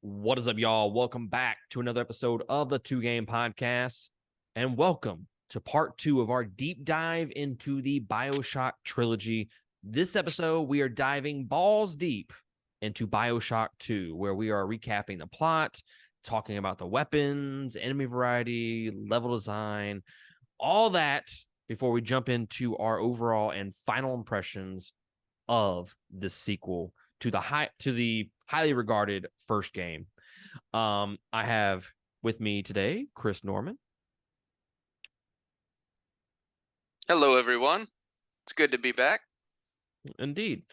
What is up, y'all? Welcome back to another episode of the Two Game Podcast, and welcome to part 2 of our deep dive into the Bioshock Trilogy. This episode, we are diving balls deep into Bioshock 2, where we are recapping the plot, talking about the weapons, enemy variety, level design, all that before we jump into our overall and final impressions of the sequel to the highly regarded first game. I have with me today Chris Norman. Hello, everyone. It's good to be back. Indeed.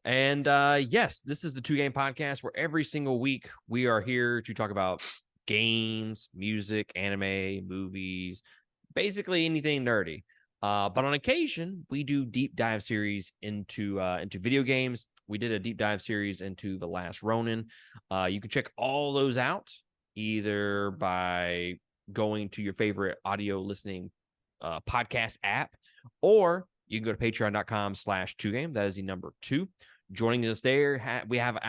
And yes, this is the Two Game Podcast where every single week we are here to talk about games, music, anime, movies, basically anything nerdy. But on occasion, we do deep dive series into video games. We did a deep dive series into The Last Ronin. You can check all those out either by going to your favorite audio listening podcast app, or you can go to patreon.com/2game. That is the number 2. Joining us there, I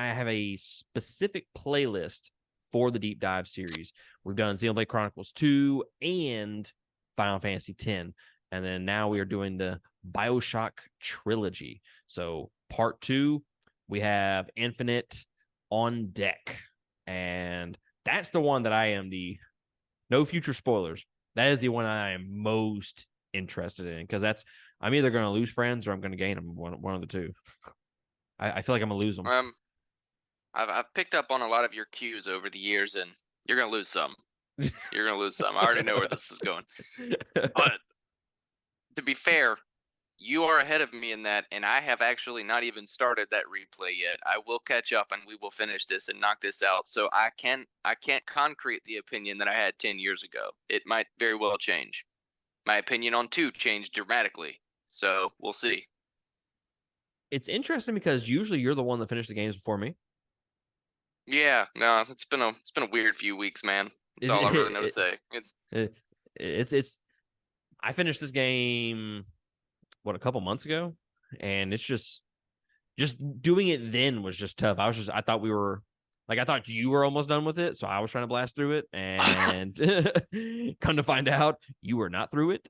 have a specific playlist for the deep dive series. We've done Xenoblade Chronicles 2 and Final Fantasy X. And then now we are doing the Bioshock Trilogy. So part 2, we have Infinite on deck. And that's the one that I am no future spoilers. That is the one I am most interested in, because I'm either going to lose friends or I'm going to gain them, one of the two. I feel like I'm going to lose them. I've picked up on a lot of your cues over the years, and you're gonna lose some. You're gonna lose some. I already know where this is going. But to be fair, you are ahead of me in that, and I have actually not even started that replay yet. I will catch up, and we will finish this and knock this out. So I can't concrete the opinion that I had 10 years ago. It might very well change. My opinion on 2 changed dramatically. So we'll see. It's interesting because usually you're the one that finished the games before me. Yeah, no, it's been a weird few weeks, man. That's all I really know to say. It's I finished this game a couple months ago, and it's just doing it then was just tough. I thought you were almost done with it, so I was trying to blast through it, and come to find out you were not through it.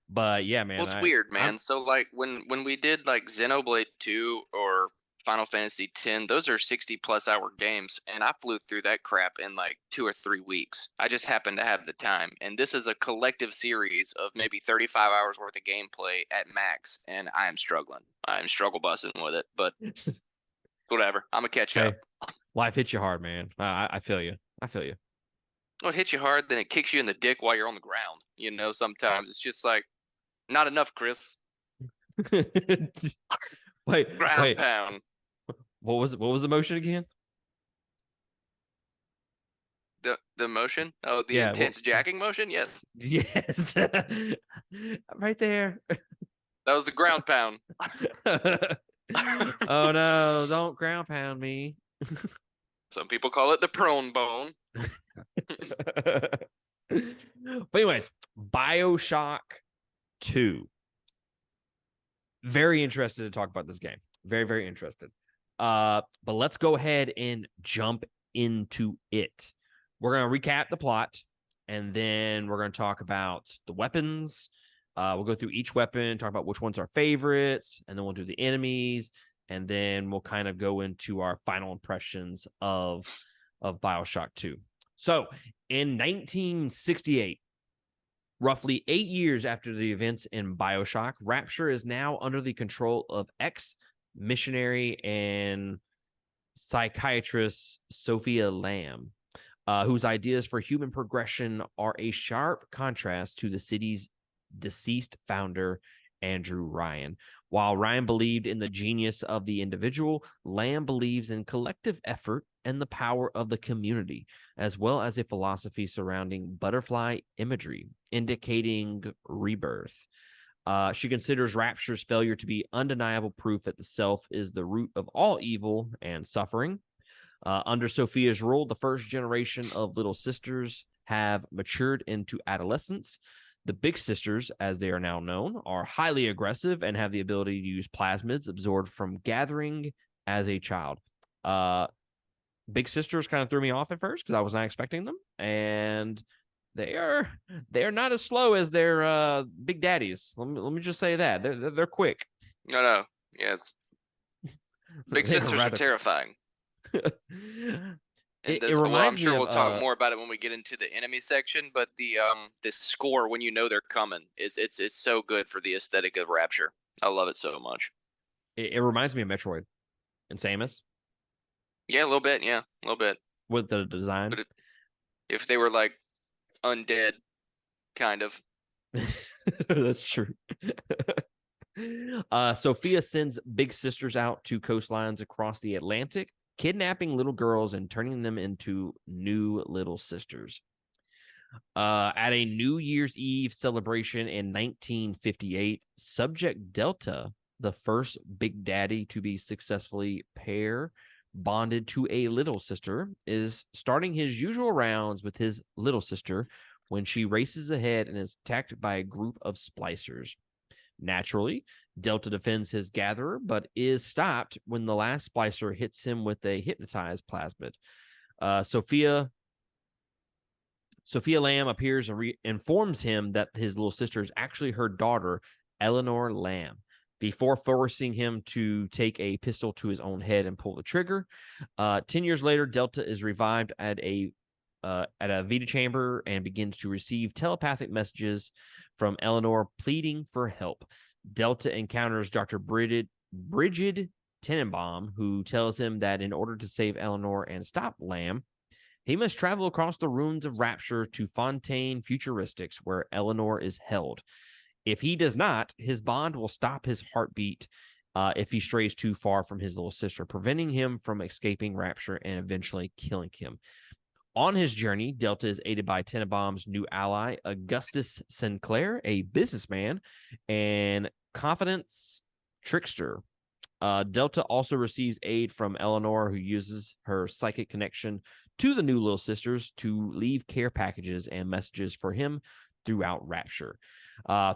But yeah, man. Well, it's weird, man. So like when we did like Xenoblade 2 or Final Fantasy X, those are 60+ hour games, and I flew through that crap in like 2 or 3 weeks. I just happened to have the time, and this is a collective series of maybe 35 hours worth of gameplay at max, and I am struggling. I'm struggle busting with it, but whatever. I'm gonna catch up. Life hits you hard, man. I feel you. Well, it hits you hard, then it kicks you in the dick while you're on the ground. Sometimes it's just like, not enough, Chris. wait. Ground pound. What was the motion again? The motion? Oh, the intense jacking motion? Yes. Yes. Right there. That was the ground pound. Oh no, don't ground pound me. Some people call it the prone bone. But anyways, Bioshock 2. Very interested to talk about this game. Very, very interested. But let's go ahead and jump into it. We're going to recap the plot, and then we're going to talk about the weapons. We'll go through each weapon, talk about which one's our favorites, and then we'll do the enemies, and then we'll kind of go into our final impressions of Bioshock 2. So, in 1968, roughly 8 years after the events in Bioshock, Rapture is now under the control of ex-missionary and psychiatrist Sophia Lamb, whose ideas for human progression are a sharp contrast to the city's deceased founder, Andrew Ryan. While Ryan believed in the genius of the individual, Lamb believes in collective effort and the power of the community, as well as a philosophy surrounding butterfly imagery, indicating rebirth. She considers Rapture's failure to be undeniable proof that the self is the root of all evil and suffering. Under Sophia's rule, the first generation of Little Sisters have matured into adolescence. The Big Sisters, as they are now known, are highly aggressive and have the ability to use plasmids absorbed from gathering as a child. Big Sisters kind of threw me off at first because I was not expecting them, and they are not as slow as their Big Daddies. Let me just say that they're quick. No, yes. Big They are Sisters are rather quick. terrifying. And It this, well, I'm reminds me sure of we'll talk more about it when we get into the enemy section. But this score when you know they're coming is it's so good for the aesthetic of Rapture. I love it so much. it reminds me of Metroid and Samus Yeah, a little bit. Yeah, a little bit. with the design. But if they were like undead, kind of. That's true. Sophia sends Big Sisters out to coastlines across the Atlantic, kidnapping little girls and turning them into new little sisters. At a New Year's Eve celebration in 1958, Subject Delta, the first Big Daddy to be successfully bonded to a little sister, is starting his usual rounds with his little sister when she races ahead and is attacked by a group of splicers. Naturally, Delta defends his gatherer, but is stopped when the last splicer hits him with a hypnotized plasmid. Sophia Lamb appears and informs him that his little sister is actually her daughter, Eleanor Lamb. Before forcing him to take a pistol to his own head and pull the trigger, 10 years later, Delta is revived at a Vita chamber and begins to receive telepathic messages from Eleanor pleading for help. Delta encounters Dr. Brigid Tenenbaum, who tells him that in order to save Eleanor and stop Lamb, he must travel across the ruins of Rapture to Fontaine Futuristics, where Eleanor is held. If he does not, his bond will stop his heartbeat if he strays too far from his little sister, preventing him from escaping Rapture and eventually killing him. On his journey, Delta is aided by Tenenbaum's new ally, Augustus Sinclair, a businessman and confidence trickster. Delta also receives aid from Eleanor, who uses her psychic connection to the new little sisters to leave care packages and messages for him throughout Rapture.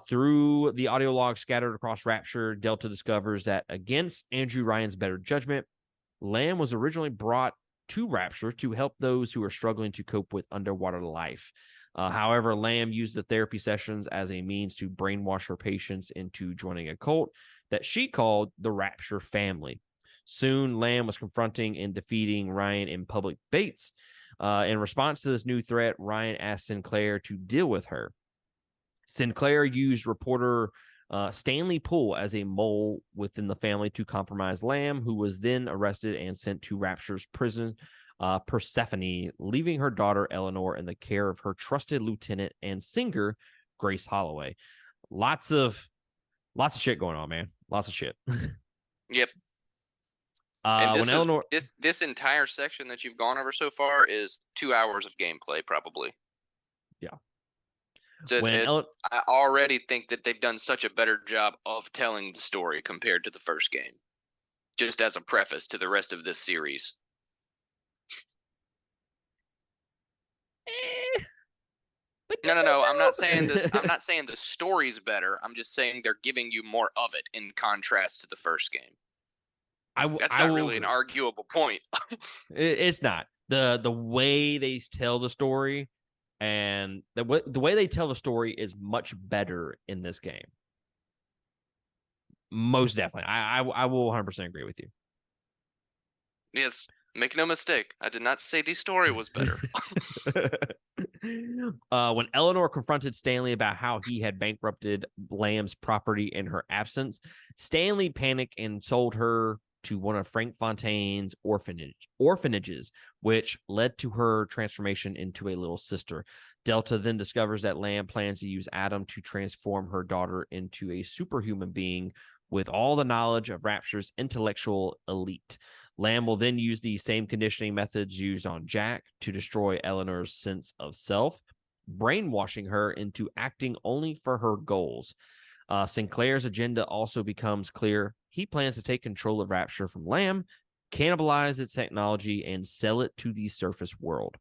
Through the audio log scattered across Rapture, Delta discovers that against Andrew Ryan's better judgment, Lamb was originally brought to Rapture to help those who are struggling to cope with underwater life. However, Lamb used the therapy sessions as a means to brainwash her patients into joining a cult that she called the Rapture family. Soon, Lamb was confronting and defeating Ryan in public debates. In response to this new threat, Ryan asked Sinclair to deal with her. Sinclair used reporter Stanley Poole as a mole within the family to compromise Lamb, who was then arrested and sent to Rapture's prison, Persephone, leaving her daughter Eleanor in the care of her trusted lieutenant and singer, Grace Holloway. Lots of shit going on, man. Lots of shit. Yep. And When Eleanor, this entire section that you've gone over so far is 2 hours of gameplay, probably. yeah. So I already think that they've done such a better job of telling the story compared to the first game. Just as a preface to the rest of this series. No. I'm not saying this. I'm not saying the story's better. I'm just saying they're giving you more of it in contrast to the first game. That's not really an arguable point. It's not. The way they tell the story and the way they tell the story is much better in this game. Most definitely. I will 100% agree with you. Yes. Make no mistake. I did not say the story was better. When Eleanor confronted Stanley about how he had bankrupted Lamb's property in her absence, Stanley panicked and sold her to one of Frank Fontaine's orphanages, which led to her transformation into a little sister. Delta then discovers that Lamb plans to use Adam to transform her daughter into a superhuman being with all the knowledge of Rapture's intellectual elite. Lamb will then use the same conditioning methods used on Jack to destroy Eleanor's sense of self, brainwashing her into acting only for her goals. Sinclair's agenda also becomes clear. He plans to take control of Rapture from Lamb, cannibalize its technology, and sell it to the surface world.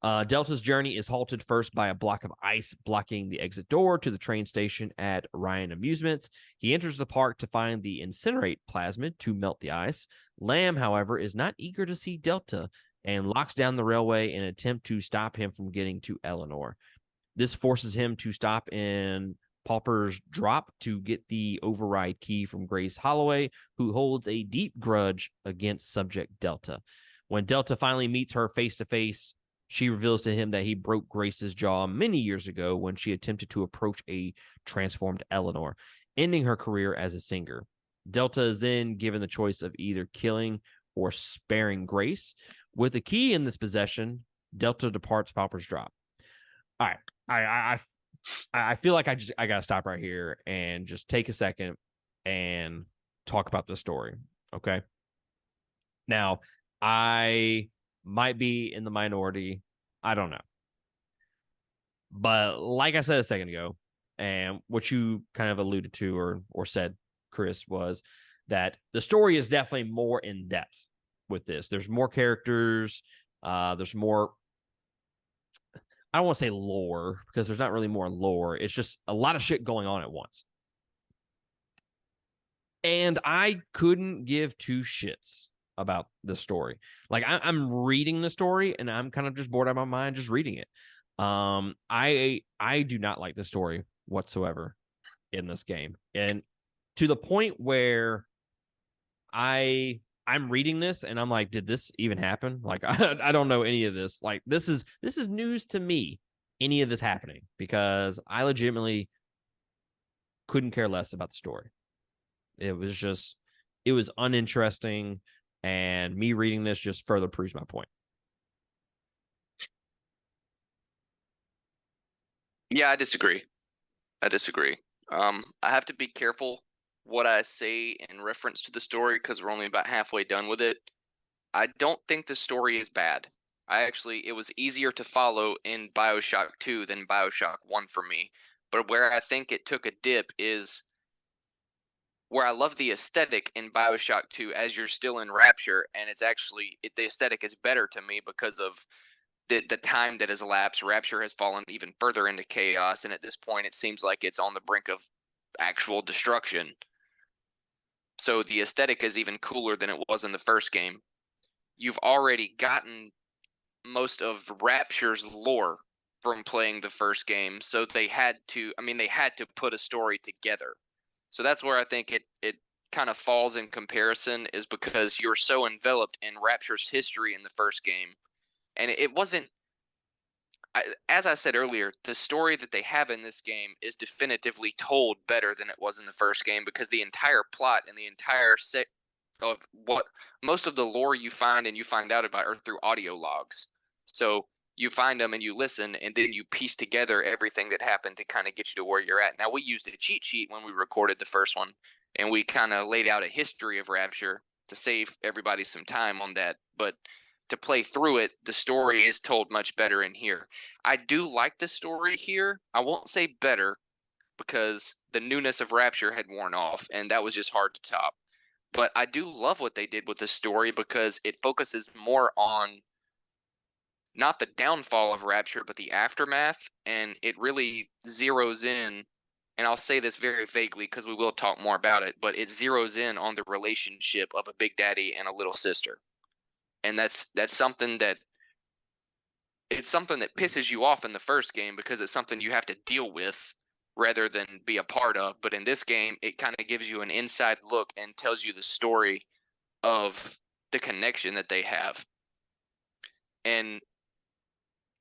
Delta's journey is halted first by a block of ice blocking the exit door to the train station at Ryan Amusements. He enters the park to find the incinerate plasmid to melt the ice. Lamb, however, is not eager to see Delta and locks down the railway in an attempt to stop him from getting to Eleanor. This forces him to stop in Pauper's Drop to get the override key from Grace Holloway, who holds a deep grudge against Subject Delta. When Delta finally meets her face to face, she reveals to him that he broke Grace's jaw many years ago when she attempted to approach a transformed Eleanor, ending her career as a singer. Delta is then given the choice of either killing or sparing Grace. With the key in this possession, Delta departs Pauper's Drop. All right. I feel like I gotta stop right here and just take a second and talk about the story. Okay. Now, I might be in the minority. I don't know. But like I said a second ago, and what you kind of alluded to or said, Chris, was that the story is definitely more in depth with this. There's more characters. There's more. I don't want to say lore because there's not really more lore. It's just a lot of shit going on at once. And I couldn't give two shits about the story. Like I'm reading the story and I'm kind of just bored out of my mind just reading it. I do not like the story whatsoever in this game, and to the point where I'm reading this and I'm like, did this even happen? Like I don't know any of this. Like this is news to me. Any of this happening because I legitimately couldn't care less about the story. It was uninteresting, and me reading this just further proves my point. Yeah, I disagree. I have to be careful what I say in reference to the story because we're only about halfway done with it. I don't think the story is bad. It was easier to follow in Bioshock 2 than Bioshock 1 for me. But where I think it took a dip is where I love the aesthetic in Bioshock 2 as you're still in Rapture, and the aesthetic is better to me because of the time that has elapsed. Rapture has fallen even further into chaos, and at this point, it seems like it's on the brink of actual destruction. So the aesthetic is even cooler than it was in the first game. You've already gotten most of Rapture's lore from playing the first game, so they had to put a story together. So that's where I think it kind of falls in comparison, is because you're so enveloped in Rapture's history in the first game. And it wasn't, as I said earlier, the story that they have in this game is definitively told better than it was in the first game, because the entire plot and the entire set of what most of the lore you find out about are through audio logs. So you find them and you listen, and then you piece together everything that happened to kind of get you to where you're at. Now, we used a cheat sheet when we recorded the first one, and we kind of laid out a history of Rapture to save everybody some time on that. But to play through it, the story is told much better in here. I do like the story here. I won't say better because the newness of Rapture had worn off, and that was just hard to top. But I do love what they did with the story because it focuses more on not the downfall of Rapture, but the aftermath, and it really zeroes in. And I'll say this very vaguely because we will talk more about it, but it zeroes in on the relationship of a big daddy and a little sister. And that's something that pisses you off in the first game because it's something you have to deal with rather than be a part of. But in this game, it kind of gives you an inside look and tells you the story of the connection that they have. And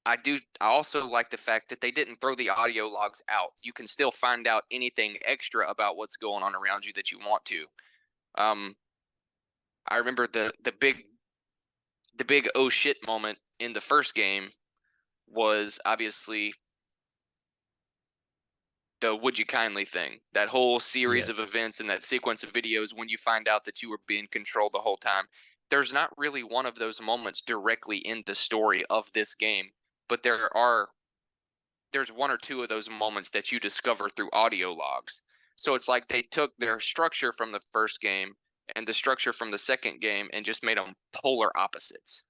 I also like the fact that they didn't throw the audio logs out. You can still find out anything extra about what's going on around you that you want to. I remember the big oh shit moment in the first game was obviously the would you kindly thing. That whole series of Yes. events and that sequence of videos when you find out that you were being controlled the whole time. There's not really one of those moments directly in the story of this game, but there's one or two of those moments that you discover through audio logs. So it's like they took their structure from the first game and the structure from the second game and just made them polar opposites.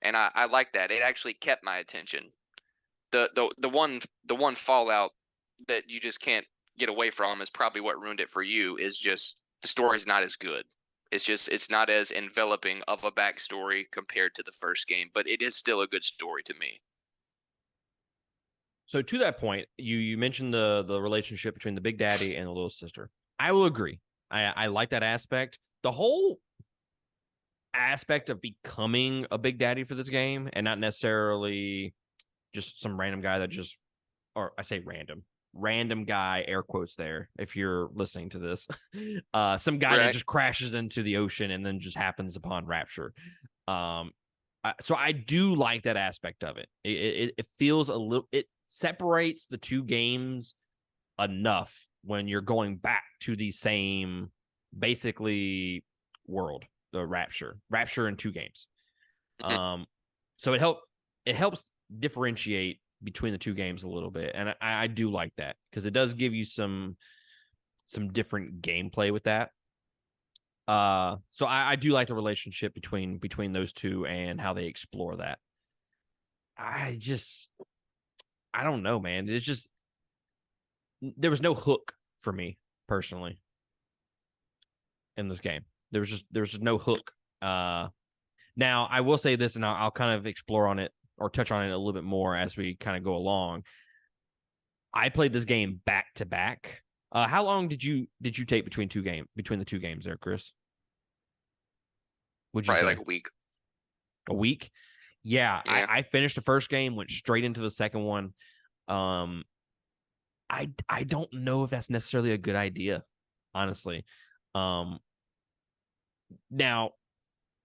and I like that. It actually kept my attention. The one fallout that you just can't get away from is probably what ruined it for you. Is just the story's not as good. It's not as enveloping of a backstory compared to the first game, but it is still a good story to me. So to that point, you mentioned the relationship between the big daddy and the little sister. I will agree. I like that aspect. The whole aspect of becoming a big daddy for this game and not necessarily just some random guy that just, or I say random guy, air quotes there, if you're listening to this, some guy that Right. just crashes into the ocean and then just happens upon rapture. Um, so I do like that aspect of it. It feels a little, it separates the two games enough when you're going back to the same basically world, the rapture in two games. Mhm. So it helps differentiate between the two games a little bit, and I do like that because it does give you some different gameplay with that. So I do like the relationship between those two and how they explore that. I just I don't know, man. It's just there was no hook for me personally in this game. There was just no hook. Now I will say this, and I'll kind of explore on it or touch on it a little bit more as we kind of go along. I played this game back to back. How long did you take between the two games there, Chris? Would you Probably like say a week. a week? Yeah, Yeah. I finished the first game, went straight into the second one. Um, I don't know if that's necessarily a good idea, honestly. Um, Now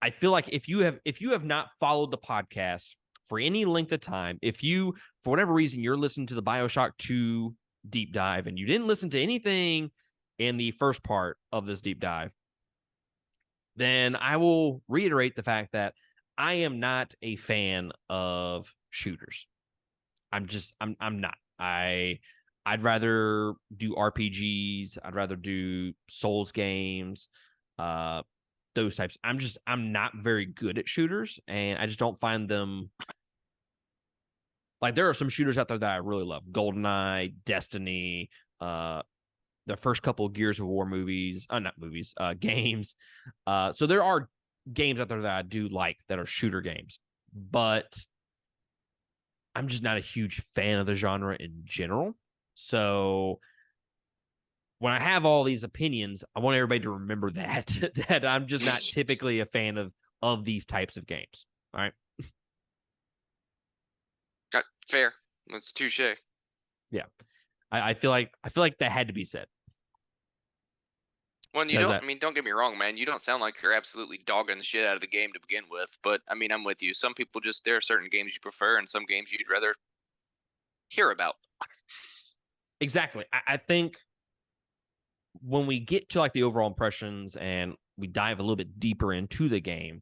I feel like if you have not followed the podcast for any length of time, if you for whatever reason you're listening to the Bioshock 2 deep dive and you didn't listen to anything in the first part of this deep dive, then I will reiterate the fact that I am not a fan of shooters. I'm not. I'd rather do RPGs, I'd rather do Souls games, uh those types. I'm not very good at shooters, and I just don't find them like there are some shooters out there that I really love. GoldenEye, Destiny, uh the first couple of Gears of War movies, not movies, games. So there are games out there that I do like that are shooter games, but I'm just not a huge fan of the genre in general. So when I have all these opinions, I want everybody to remember that that I'm just not typically a fan of these types of games. All right. Fair. That's touche. Yeah. I feel like that had to be said. Well, you Because don't. that I mean, don't get me wrong, man. You don't sound like you're absolutely dogging the shit out of the game to begin with. But I mean, I'm with you. Some people just there are certain games you prefer, and some games you'd rather hear about. exactly. I think when we get to like the overall impressions and we dive a little bit deeper into the game,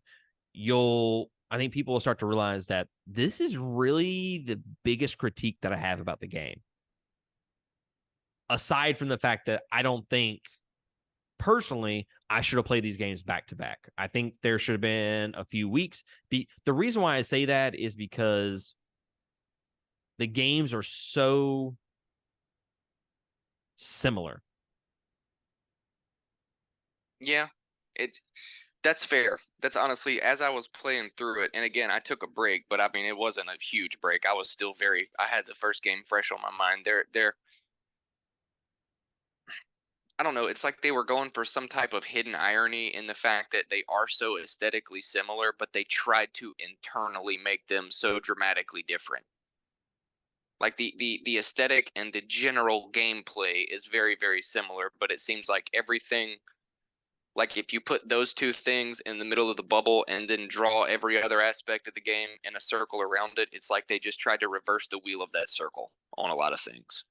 I think people will start to realize that this is really the biggest critique that I have about the game. Aside from the fact that I don't think personally I should have played these games back to back. I think there should have been a few weeks. The reason why I say that is because the games are so similar. Yeah, it's that's fair. That's honestly, as I was playing through it, and again, I took a break, but I mean, it wasn't a huge break. I was still very. I had the first game fresh on my mind. They're. I don't know. It's like they were going for some type of hidden irony in the fact that they are so aesthetically similar, but they tried to internally make them so dramatically different. Like the aesthetic and the general gameplay is very very similar, but it seems like everything, like if you put those two things in the middle of the bubble and then draw every other aspect of the game in a circle around it, it's like they just tried to reverse the wheel of that circle on a lot of things.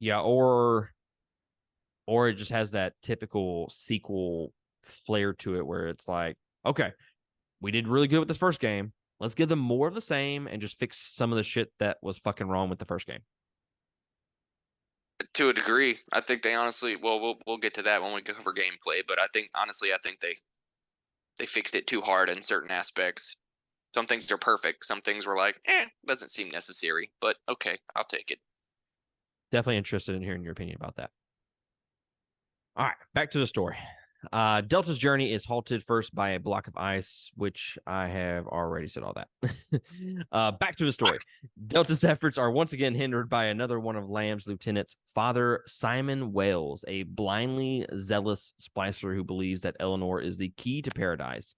Yeah, or it just has that typical sequel flair to it where it's like, okay, we did really good with this first game. Let's give them more of the same and just fix some of the shit that was fucking wrong with the first game. To a degree, I think they honestly. Well, we'll get to that when we cover gameplay, but I think honestly, I think they they fixed it too hard in certain aspects. Some things are perfect. Some things were like, doesn't seem necessary, but okay, I'll take it. Definitely interested in hearing your opinion about that. All right, back to the story. Delta's journey is halted first by a block of ice, which I have already said all that. Back to the story. Delta's efforts are once again hindered by another one of Lamb's lieutenants, Father Simon Wales, a blindly zealous splicer who believes that Eleanor is the key to paradise.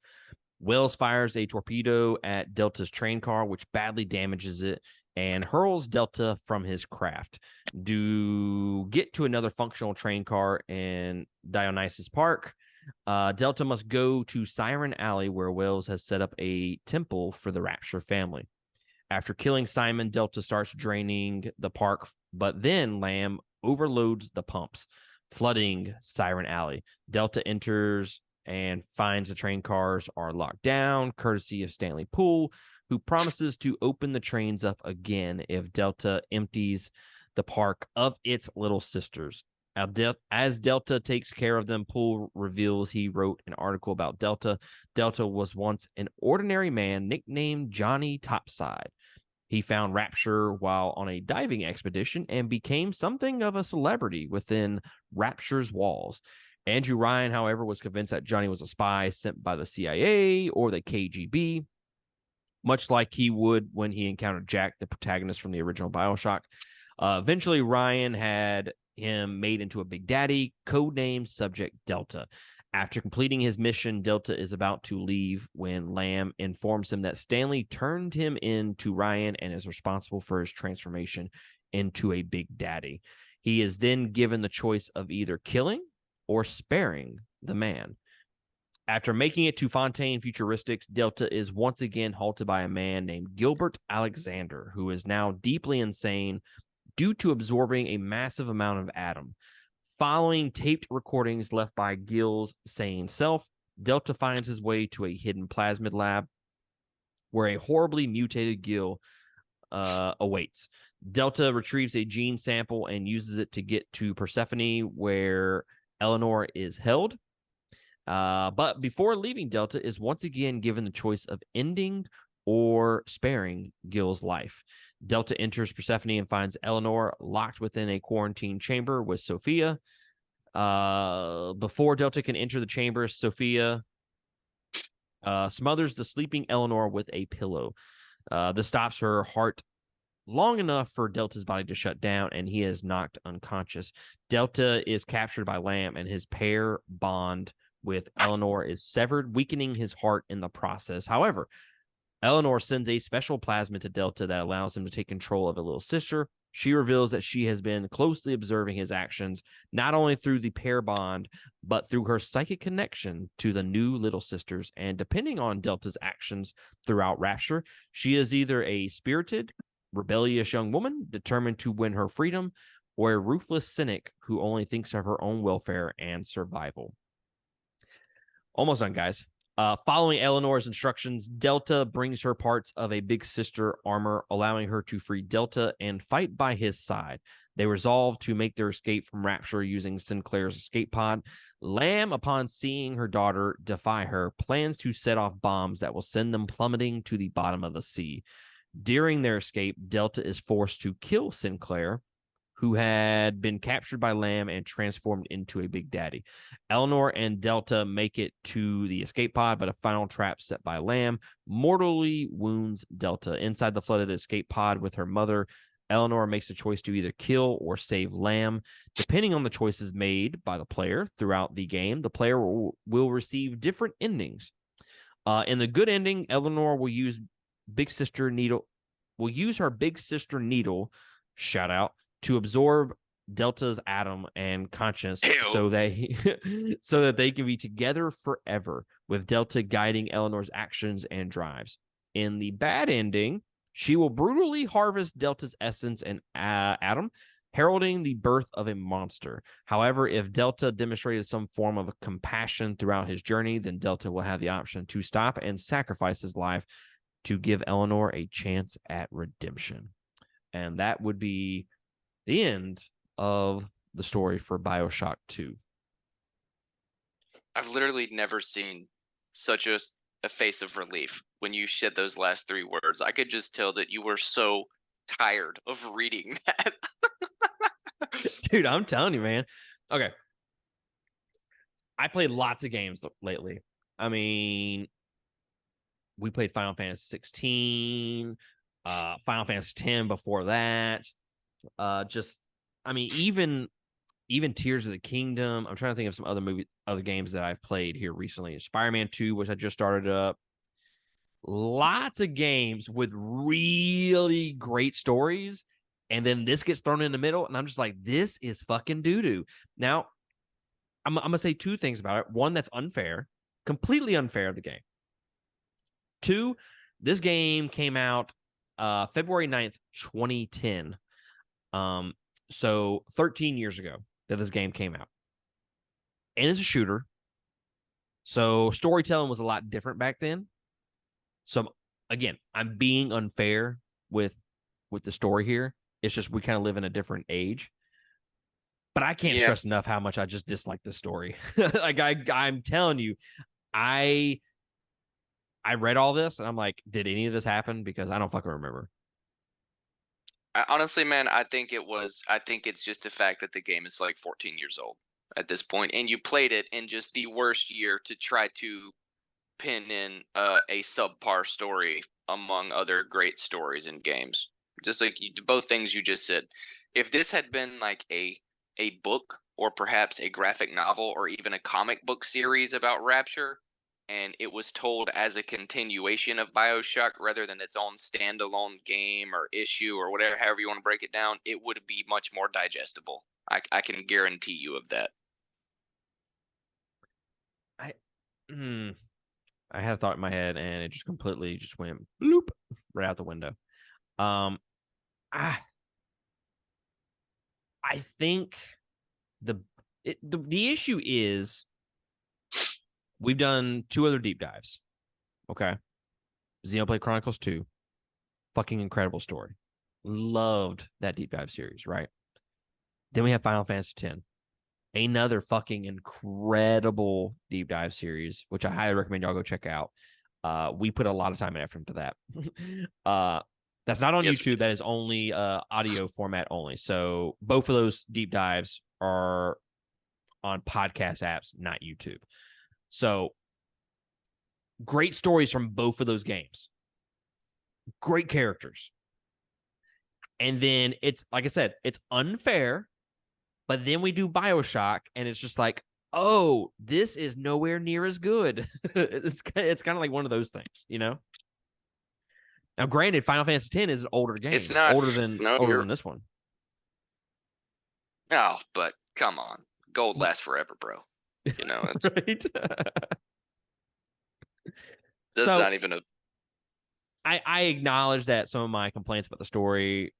Wales fires a torpedo at Delta's train car, which badly damages it and hurls Delta from his craft. To get to another functional train car in Dionysus Park, Delta must go to Siren Alley, where Wales has set up a temple for the Rapture family. After killing Simon, Delta starts draining the park, but then Lamb overloads the pumps, flooding Siren Alley. Delta enters and finds the train cars are locked down, courtesy of Stanley Poole, who promises to open the trains up again if Delta empties the park of its little sisters. As Delta takes care of them, Poole reveals he wrote an article about Delta. Delta was once an ordinary man nicknamed Johnny Topside. He found Rapture while on a diving expedition and became something of a celebrity within Rapture's walls. Andrew Ryan, however, was convinced that Johnny was a spy sent by the CIA or the KGB, much like he would when he encountered Jack, the protagonist from the original Bioshock. Eventually, Ryan had him made into a Big Daddy, codenamed Subject Delta. After completing his mission, Delta is about to leave when Lamb informs him that Stanley turned him in to Ryan and is responsible for his transformation into a Big Daddy. He is then given the choice of either killing or sparing the man. After making it to Fontaine Futuristics, Delta is once again halted by a man named Gilbert Alexander, who is now deeply insane due to absorbing a massive amount of Adam. Following taped recordings left by Gil's sane self, Delta finds his way to a hidden plasmid lab where a horribly mutated Gil awaits. Delta retrieves a gene sample and uses it to get to Persephone, where Eleanor is held. But before leaving, Delta is once again given the choice of ending or sparing Gil's life. Delta enters Persephone and finds Eleanor locked within a quarantine chamber with Sophia. Before Delta can enter the chamber, Sophia smothers the sleeping Eleanor with a pillow. This stops her heart long enough for Delta's body to shut down, and he is knocked unconscious. Delta is captured by Lamb, and his pair bond with Eleanor is severed, weakening his heart in the process. However, Eleanor sends a special plasmid to Delta that allows him to take control of a little sister. She reveals that she has been closely observing his actions, not only through the pair bond, but through her psychic connection to the new little sisters. And depending on Delta's actions throughout Rapture, she is either a spirited, rebellious young woman determined to win her freedom, or a ruthless cynic who only thinks of her own welfare and survival. Almost done, guys. Following Eleanor's instructions, Delta brings her parts of a big sister armor, allowing her to free Delta and fight by his side. They resolve to make their escape from Rapture using Sinclair's escape pod. Lamb, upon seeing her daughter defy her, plans to set off bombs that will send them plummeting to the bottom of the sea. During their escape, Delta is forced to kill Sinclair, who had been captured by Lamb and transformed into a Big Daddy. Eleanor and Delta make it to the escape pod, but a final trap set by Lamb mortally wounds Delta. Inside the flooded escape pod with her mother, Eleanor makes a choice to either kill or save Lamb. Depending on the choices made by the player throughout the game, the player will receive different endings. In the good ending, Eleanor will use her big sister needle, shout out, to absorb Delta's atom and conscience so that they can be together forever, with Delta guiding Eleanor's actions and drives. In the bad ending, she will brutally harvest Delta's essence and atom, heralding the birth of a monster. However, if Delta demonstrated some form of compassion throughout his journey, then Delta will have the option to stop and sacrifice his life to give Eleanor a chance at redemption. And that would be the end of the story for Bioshock 2. I've literally never seen such a face of relief when you said those last 3 words. I could just tell that you were so tired of reading that. Dude, I'm telling you, man. Okay. I played lots of games lately. I mean, we played Final Fantasy 16, Final Fantasy 10 before that. Just, I mean, even Tears of the Kingdom. I'm trying to think of some other games that I've played here recently. Spider-Man 2, which I just started up. Lots of games with really great stories. And then this gets thrown in the middle. And I'm just like, this is fucking doo-doo. Now, I'm going to say two things about it. One, that's unfair, completely unfair of the game. Two, this game came out February 9th, 2010. So 13 years ago that this game came out. And it's a shooter. So storytelling was a lot different back then. So again, I'm being unfair with the story here. It's just we kind of live in a different age. But I can't Yeah. stress enough how much I just dislike this story. Like I'm telling you, I read all this and I'm like, did any of this happen? Because I don't fucking remember. Honestly, man, I think it's just the fact that the game is like 14 years old at this point, and you played it in just the worst year to try to pin in a subpar story among other great stories in games. Just like both things you just said. If this had been like a book or perhaps a graphic novel or even a comic book series about Rapture, and it was told as a continuation of Bioshock rather than its own standalone game or issue or whatever, however you want to break it down, it would be much more digestible. I can guarantee you of that. I hmm, I had a thought in my head and it just completely just went bloop right out the window. Um, I I think the issue is we've done two other deep dives. Okay, Xenoblade Chronicles 2, fucking incredible story. Loved that deep dive series, right? Then we have Final Fantasy 10, another fucking incredible deep dive series, which I highly recommend y'all go check out. We put a lot of time and effort into that. That's not on Yes, we YouTube. That is only audio format only. So both of those deep dives are on podcast apps, not YouTube. So great stories from both of those games. Great characters. And then it's like I said, it's unfair. But then we do Bioshock, and it's just like, oh, this is nowhere near as good. It's kind of like one of those things, you know. Now, granted, Final Fantasy X is an older it's game, not. No, older you're than this one. no, but come on, gold lasts forever, bro. You know, it's Right? that's So not even a I acknowledge that some of my complaints about the story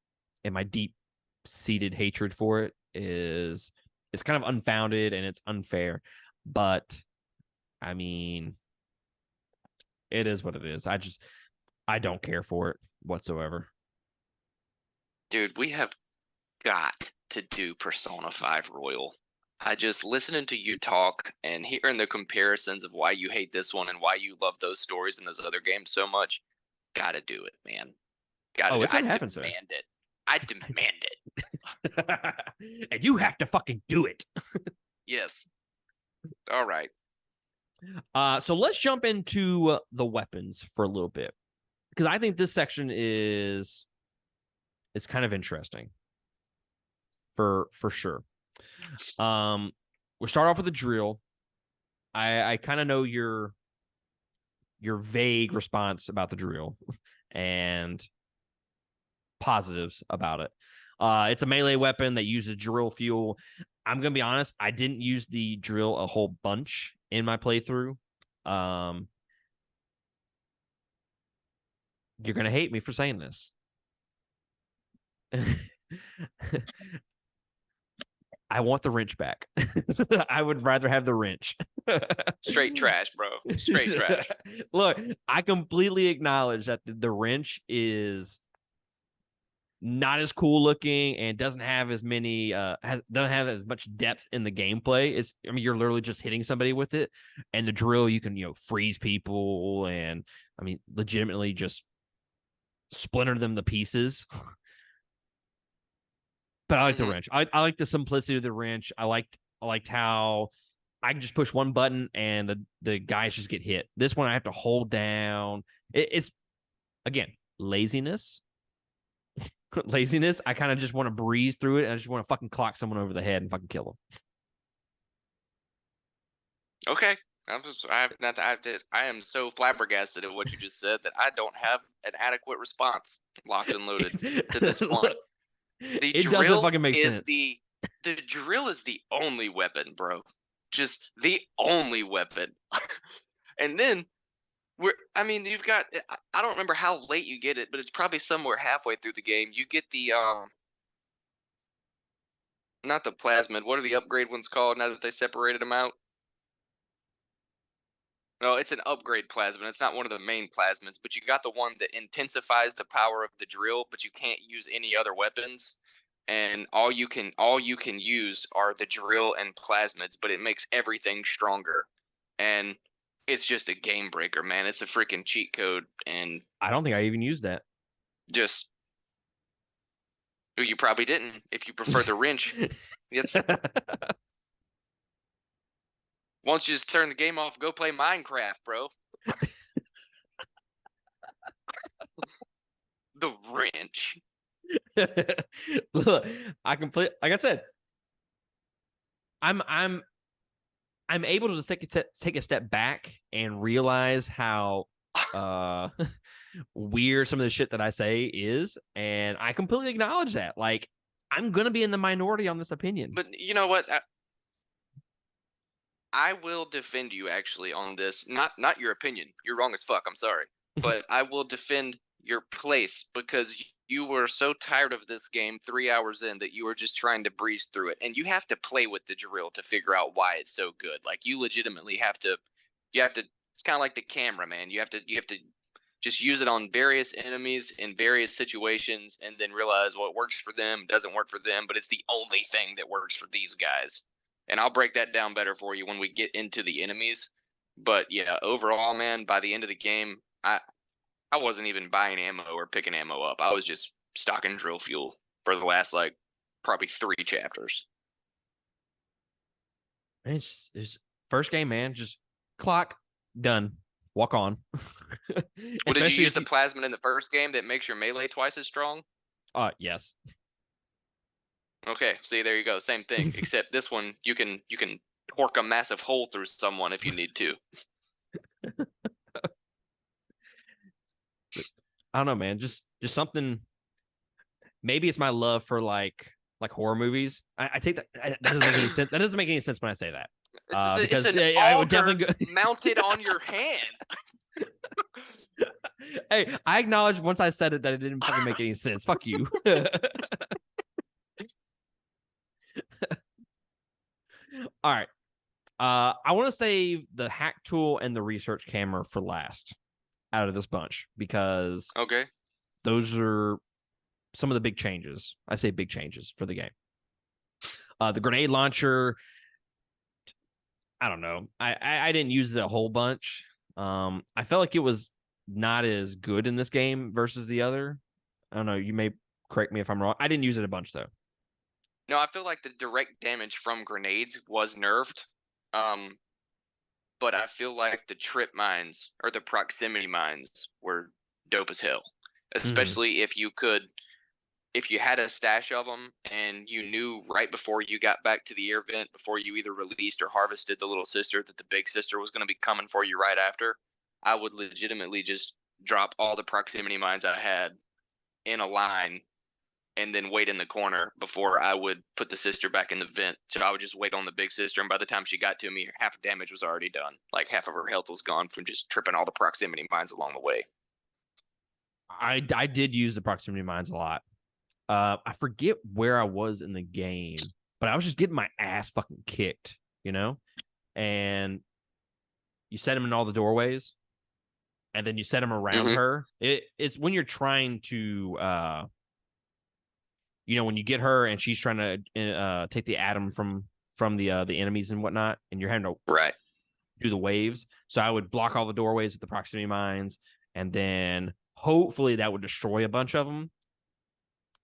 and my deep seated hatred for it is it's kind of unfounded and it's unfair. But I mean, it is what it is. I don't care for it whatsoever. dude. We have got to do Persona 5 Royal. I just listening to you talk and hearing the comparisons of why you hate this one and why you love those stories and those other games so much. Gotta do it, man. Gotta Oh, do. it's I gonna happen, sir. demand it. I demand it. And you have to fucking do it. Yes. All right. So let's jump into the weapons for a little bit because I think this section is it's kind of interesting for sure. We'll start off with the drill. I kind of know your vague response about the drill and positives about it. It's a melee weapon that uses drill fuel. I'm gonna be honest, I didn't use the drill a whole bunch in my playthrough. You're gonna hate me for saying this. I want the wrench back. I would rather have the wrench. Straight trash, bro. Straight trash. Look, I completely acknowledge that the wrench is not as cool looking and doesn't have as many doesn't have as much depth in the gameplay. It's I mean you're literally just hitting somebody with it, and the drill you can freeze people and I mean legitimately just splinter them to pieces. But I like the wrench. I like the simplicity of the wrench. I liked how I can just push one button and the guys just get hit. This one I have to hold down. It's again laziness. Laziness. I kind of just want to breeze through it and I just want to fucking clock someone over the head and fucking kill them. Okay. I am so flabbergasted at what you just said that I don't have an adequate response locked and loaded to this point. The It doesn't drill fucking make is sense. the drill is the only weapon, bro. Just the only weapon. And then I mean, you've got I don't remember how late you get it, but it's probably somewhere halfway through the game. You get the not the plasmid. What are the upgrade ones called now that they separated them out? No, it's an upgrade plasmid. It's not one of the main plasmids, but you got the one that intensifies the power of the drill, but you can't use any other weapons. And all you can use are the drill and plasmids, but it makes everything stronger. And it's just a game breaker, man. It's a freaking cheat code and I don't think I even used that. just you probably didn't if you prefer the wrench. It's once you just turn the game off, go play Minecraft, bro. The wrench. Look, like I said, I'm able to just take a step back and realize how weird some of the shit that I say is, and I completely acknowledge that. Like, I'm gonna be in the minority on this opinion. But you know what? I will defend you actually on this. Not your opinion. You're wrong as fuck. I'm sorry, but I will defend your place because you were so tired of this game 3 hours in that you were just trying to breeze through it, and you have to play with the drill to figure out why it's so good. Like you legitimately have to. You have to. It's kind of like the camera, man. You have to just use it on various enemies in various situations, and then realize what works for them doesn't work for them, but it's the only thing that works for these guys. And I'll break that down better for you when we get into the enemies. But yeah, overall, man, by the end of the game, I wasn't even buying ammo or picking ammo up. I was just stocking drill fuel for the last like probably 3 chapters. It's first game, man. Just clock done. Walk on. Well, did you Especially use if the you. plasmid in the first game that makes your melee twice as strong? Yes. Okay, see, there you go, same thing. Except this one, you can torque a massive hole through someone if you need to. I don't know, man. Just something. Maybe it's my love for like horror movies. I take that. That doesn't make any sense. That doesn't make any sense when I say that. It's Because an I would auger definitely go. mounted on your hand. Hey, I acknowledge once I said it that it didn't fucking make any sense. Fuck you. All right. I want to save the hack tool and the research camera for last out of this bunch because Okay. those are some of the big changes. I say big changes for the game. The grenade launcher, I don't know. I didn't use it a whole bunch. I felt like it was not as good in this game versus the other. I don't know. You may correct me if I'm wrong. I didn't use it a bunch though. No, I feel like the direct damage from grenades was nerfed. Um, but I feel like the trip mines or the proximity mines were dope as hell. Mm-hmm. Especially if you had a stash of them and you knew right before you got back to the air vent, before you either released or harvested the little sister, that the big sister was going to be coming for you right after, I would legitimately just drop all the proximity mines I had in a line and then wait in the corner before I would put the sister back in the vent. So I would just wait on the big sister, and by the time she got to me, half the damage was already done. Like half of her health was gone from just tripping all the proximity mines along the way. I did use the proximity mines a lot. I forget where I was in the game, but I was just getting my ass fucking kicked, you know? And you set them in all the doorways, and then you set them around Mm-hmm. her. It's when you're trying to when you get her and she's trying to take the atom from the enemies and whatnot, and you're having to Right. do the waves. So I would block all the doorways with the proximity mines, and then hopefully that would destroy a bunch of them.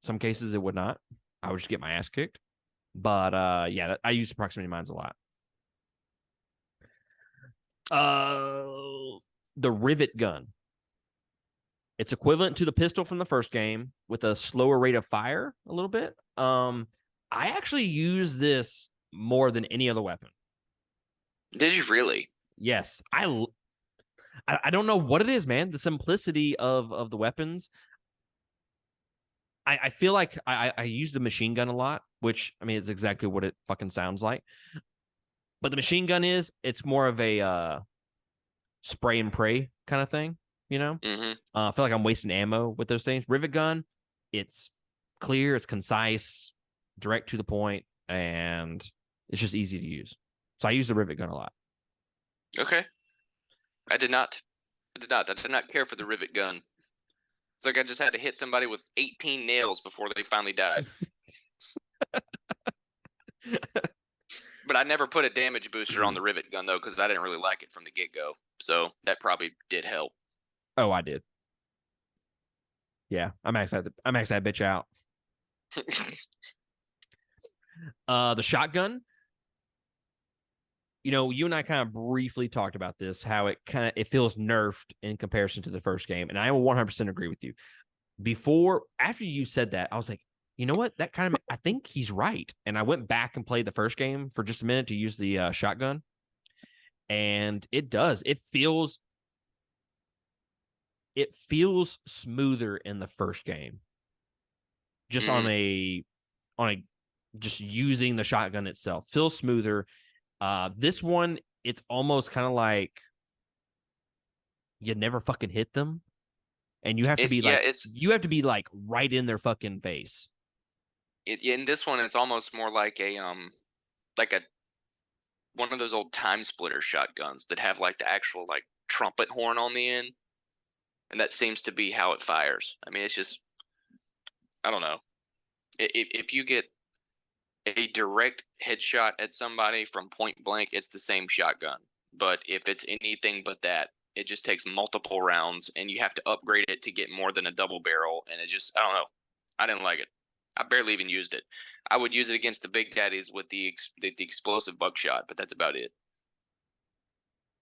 Some cases it would not. I would just get my ass kicked. But yeah, I use the proximity mines a lot. The rivet gun. It's equivalent to the pistol from the first game with a slower rate of fire a little bit. I actually use this more than any other weapon. Did you really? Yes, I don't know what it is, man. The simplicity of the weapons. I feel like I use the machine gun a lot, which I mean it's exactly what it fucking sounds like. But the machine gun it's more of a spray and pray kind of thing, you know? Mm-hmm. I feel like I'm wasting ammo with those things. Rivet gun, it's clear, it's concise, direct to the point, and it's just easy to use. So I use the rivet gun a lot. Okay. I did not. I did not care for the rivet gun. It's like I just had to hit somebody with 18 nails before they finally died. But I never put a damage booster on the rivet gun though, because I didn't really like it from the get-go. So that probably did help. Oh, I did. Yeah, I maxed that bitch out. The shotgun. You and I kind of briefly talked about this, how it feels nerfed in comparison to the first game, and I will 100% agree with you. After you said that, I was like, you know what? That kind of, I think he's right. And I went back and played the first game for just a minute to use the shotgun, and it does. It feels smoother in the first game, just Mm. on a just using the shotgun itself feels smoother. This one, it's almost kind of like you never fucking hit them, and you have to It's be yeah, like it's right in their fucking face. in this one. It's almost more like like a one of those old time splitter shotguns that have like the actual like trumpet horn on the end, and that seems to be how it fires. I mean, it's just I don't know. If you get a direct headshot at somebody from point blank, it's the same shotgun. But if it's anything but that, it just takes multiple rounds, and you have to upgrade it to get more than a double barrel. And it just, I don't know. I didn't like it. I barely even used it. I would use it against the big daddies with the explosive buckshot, but that's about it.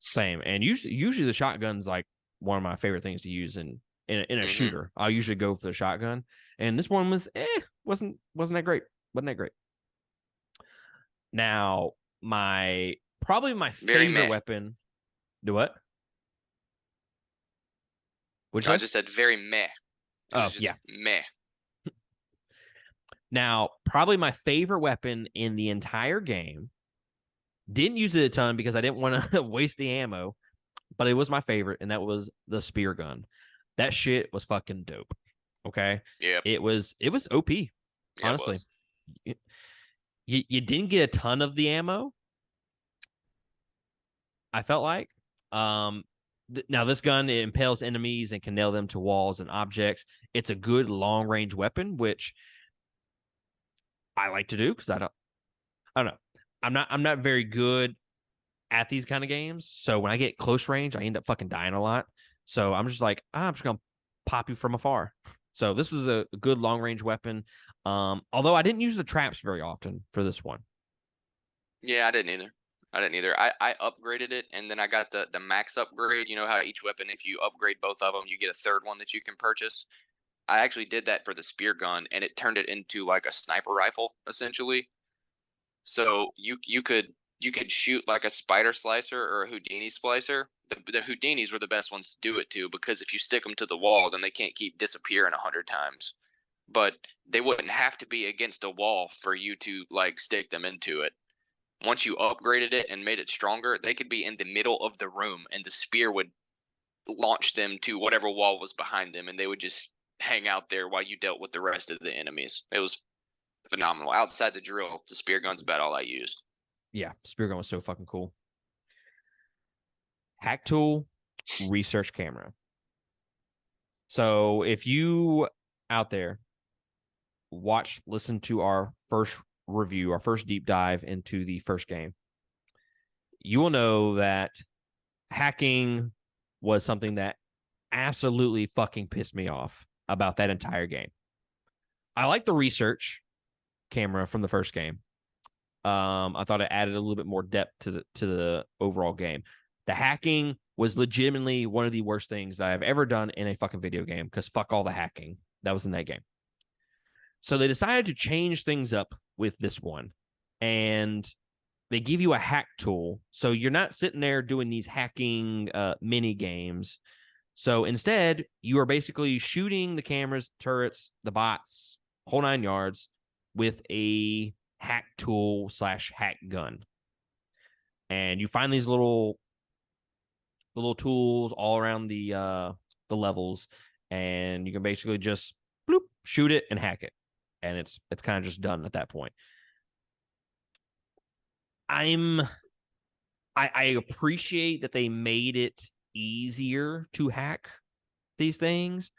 Same, and usually the shotgun's like one of my favorite things to use in a Hmm. shooter. I'll usually go for the shotgun, and this one wasn't that great. Wasn't that great? Now, my probably my Very favorite meh. weapon. Do what? What'd I you say? just said very meh. It Oh was just yeah. meh. Now, probably my favorite weapon in the entire game. Didn't use it a ton because I didn't want to waste the ammo, but it was my favorite, and that was the spear gun. That shit was fucking dope. Okay, Yeah, it was OP. yeah, it Honestly, was. you didn't get a ton of the ammo. I felt like. Um, Now this gun, it impales enemies and can nail them to walls and objects. It's a good long range weapon, which I like to do because I don't know. I'm not very good at these kind of games. So when I get close range, I end up fucking dying a lot. So I'm just like, I'm just gonna pop you from afar. So this was a good long range weapon. Although I didn't use the traps very often for this one. Yeah, I didn't either. I didn't either. I upgraded it, and then I got the max upgrade. You know how each weapon, if you upgrade both of them, you get a third one that you can purchase. I actually did that for the spear gun, and it turned it into like a sniper rifle essentially. So you could shoot like a spider slicer or a Houdini splicer. The Houdinis were the best ones to do it to, because if you stick them to the wall, then they can't keep disappearing 100 times. But they wouldn't have to be against a wall for you to like stick them into it. Once you upgraded it and made it stronger, they could be in the middle of the room, and the spear would launch them to whatever wall was behind them, and they would just hang out there while you dealt with the rest of the enemies. It was phenomenal. Outside the drill, the spear gun's about all I used. Yeah, spear gun was so fucking cool. Hack tool, research camera. So if you out there listen to our first review, our first deep dive into the first game, you will know that hacking was something that absolutely fucking pissed me off about that entire game. I like the research camera from the first game. I thought it added a little bit more depth to the overall game. The hacking was legitimately one of the worst things I've ever done in a fucking video game, because fuck all the hacking that was in that game. So they decided to change things up with this one, and they give you a hack tool. So you're not sitting there doing these hacking mini games. So instead, you are basically shooting the cameras, turrets, the bots, whole 9 yards with a hack tool / hack gun. And you find these little tools all around the levels, and you can basically just bloop, shoot it and hack it. And it's kind of just done at that point. I appreciate that they made it easier to hack these things,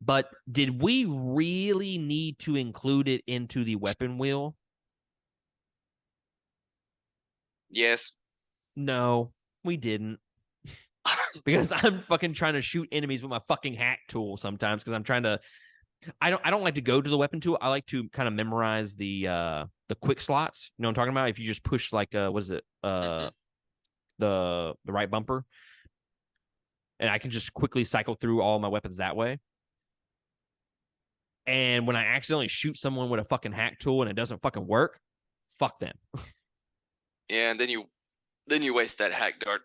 but did we really need to include it into the weapon wheel? Yes. No, we didn't. Because I'm fucking trying to shoot enemies with my fucking hack tool sometimes, because I'm trying to I don't like to go to the weapon tool. I like to kind of memorize the quick slots. You know what I'm talking about? If you just push like what is it? Mm-hmm. The right bumper, and I can just quickly cycle through all my weapons that way. And when I accidentally shoot someone with a fucking hack tool and it doesn't fucking work, fuck them. Yeah, and then you waste that hack dart.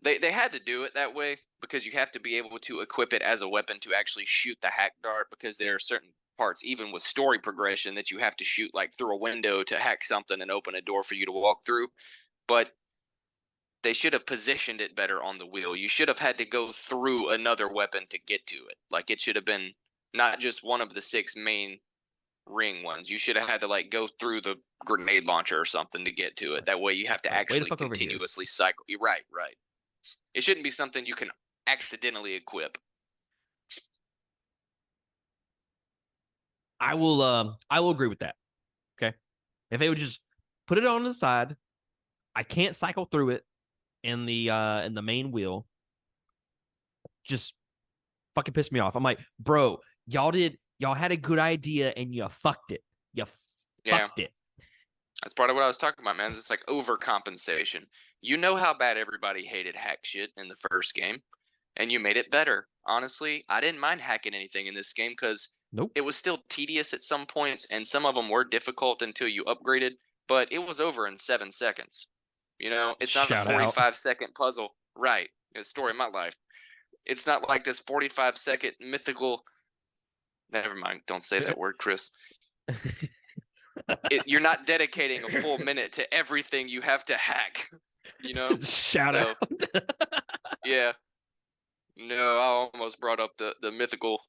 They had to do it that way because you have to be able to equip it as a weapon to actually shoot the hack dart, because there are certain parts, even with story progression, that you have to shoot like through a window to hack something and open a door for you to walk through. But they should have positioned it better on the wheel. You should have had to go through another weapon to get to it. Like, it should have been not just one of the 6 main ring ones. You should have had to like go through the grenade launcher or something to get to it. That way you have to Like, way the actually fuck over here. continuously cycle. Right, right. It shouldn't be something you can accidentally equip. I will agree with that. Okay. If they would just put it on the side, I can't cycle through it in the main wheel. Just fucking pissed me off. I'm like, bro, y'all had a good idea and you fucked it. You Yeah, fucked it. that's part of what I was talking about, man. It's like overcompensation. You know how bad everybody hated hack shit in the first game, and you made it better. Honestly, I didn't mind hacking anything in this game because Nope. it was still tedious at some points, and some of them were difficult until you upgraded, but it was over in 7 seconds. You know, it's not a Shout out. 45-second puzzle. Right. It's the story of my life. It's not like this 45-second mythical. Never mind. Don't say that word, Chris. You're not dedicating a full minute to everything you have to hack. You know? Shout So, out. yeah. No, I almost brought up the mythical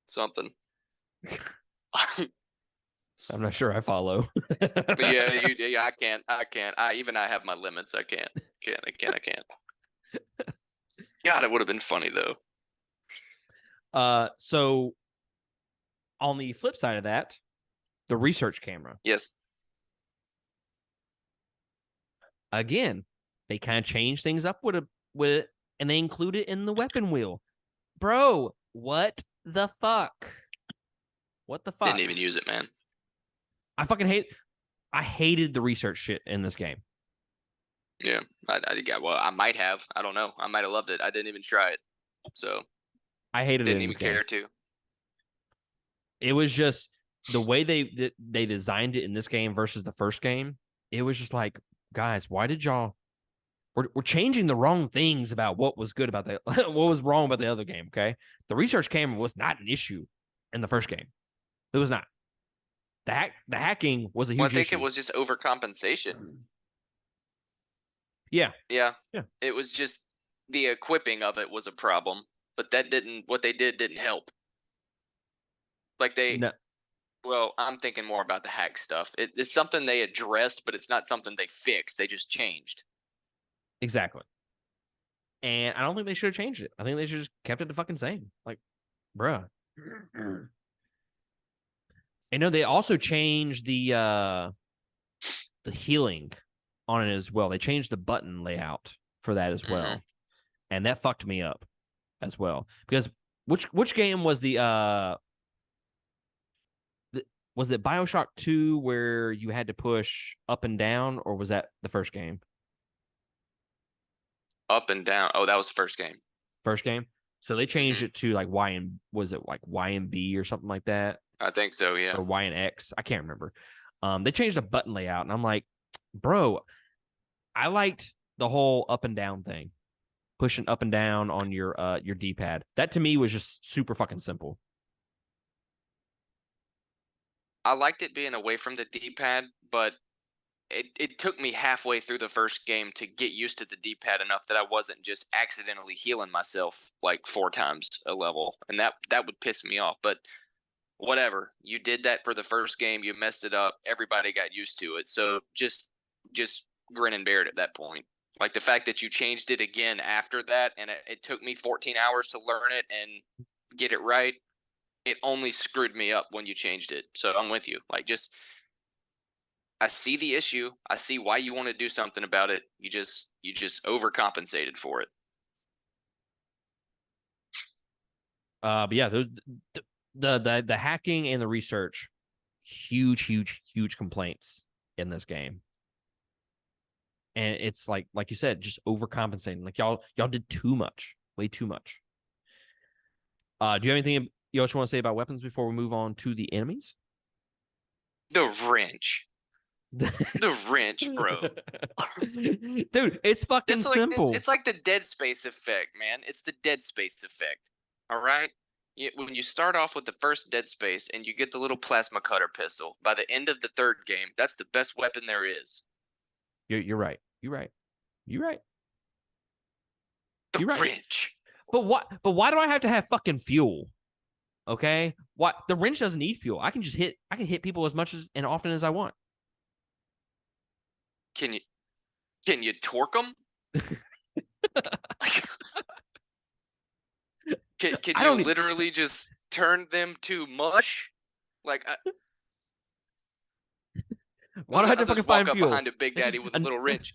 something. I'm not sure I follow. Yeah, yeah, I can't. I have my limits. I can't. I can't. God, it would have been funny though. So on the flip side of that, the research camera. Yes. Again, they kind of change things up with it, and they include it in the weapon wheel. Bro, what the fuck? What the Didn't fuck? even use it, man. I hated the research shit in this game. Yeah. Well, I might have. I don't know. I might have loved it. I didn't even try it. So, I hated it didn't in even this game. care to. It was just the way they designed it in this game versus the first game. It was just like, guys, why did y'all we're changing the wrong things about what was good about the what was wrong about the other game, okay? The research camera was not an issue in the first game. It was not. The hacking was a Well, I huge think it issue. was just overcompensation. Yeah. Yeah. Yeah. It was just the equipping of it was a problem, but what they did didn't help. Like No, well, I'm thinking more about the hack stuff. It's something they addressed, but it's not something they fixed. They just changed. exactly. And I don't think they should have changed it. I think they should have just kept it the fucking same. Like, bruh. I know they also changed the healing on it as well. They changed the button layout for that as Mm-hmm. well, and that fucked me up as well because which game was was it Bioshock 2 where you had to push up and down, or was that the first game? Up and down. Oh, that was the first game. First game. So they changed Mm-hmm. it to like Y and was it like Y and B or something like that, I think so. Yeah. or Y and X? I can't remember. They changed the button layout, and I'm like, bro, I liked the whole up and down thing, pushing up and down on your D pad. That to me was just super fucking simple. I liked it being away from the D-pad, but it took me halfway through the first game to get used to the D-pad enough that I wasn't just accidentally healing myself like 4 times a level, and that would piss me off. But whatever, you did that for the first game, you messed it up. Everybody got used to it, so just grin and bear it at that point. Like the fact that you changed it again after that, and it took me 14 hours to learn it and get it right. It only screwed me up when you changed it. So I'm with you. Like just I see the issue. I see why you want to do something about it. You just overcompensated for it. But yeah, the hacking and the research, huge complaints in this game, and it's like you said, just overcompensating. Like y'all did too much, way too much. Do you have anything you else want to say about weapons before we move on to the enemies? The wrench. The wrench, bro. Dude, it's fucking It's like it's, simple. it's like the Dead Space effect, man. It's the Dead Space effect. All right. When you start off with the first Dead Space and you get the little plasma cutter pistol, by the end of the third game, that's the best weapon there is. You're right. You're right. You're right. The You're right. wrench. But what? But why do I have to have fucking fuel? Okay. What? The wrench doesn't need fuel. I can just hit. I can hit people as much as and often as I want. Can you can you torque them? Can I you don't. literally just turn them to mush? Like Why do I have I'll to fucking just walk find up fuel? behind a Big It's Daddy just. with a little wrench.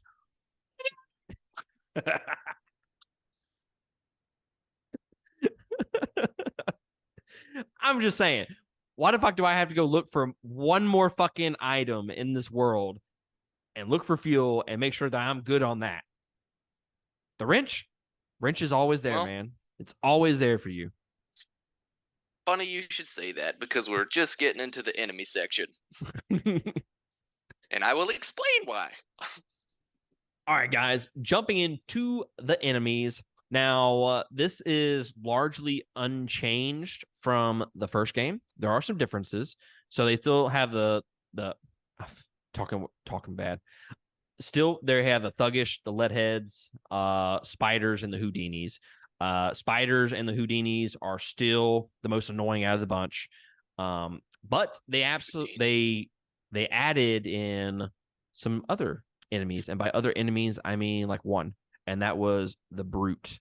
I'm just saying. Why the fuck do I have to go look for one more fucking item in this world and look for fuel and make sure that I'm good on that? The wrench is always there, Well, man. It's always there for you. funny you should say that because we're just getting into the enemy section, and I will explain why. All right, guys, jumping into the enemies. Now, this is largely unchanged from the first game. There are some differences. So they still have the talking bad. Still, they have the thuggish, the lead heads, spiders, and the Houdinis. Spiders and the Houdinis are still the most annoying out of the bunch. But they absolutely they added in some other enemies, and by other enemies I mean like one, and that was the brute.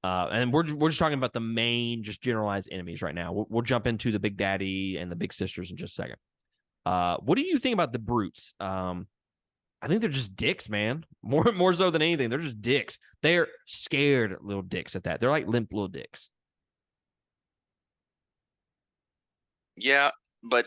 And we're just talking about the main, just generalized enemies right now. We'll jump into the Big Daddy and the Big Sisters in just a second. What do you think about the brutes? I think they're just dicks, man. More so than anything, they're just dicks. They're scared little dicks at that. They're like limp little dicks. Yeah, but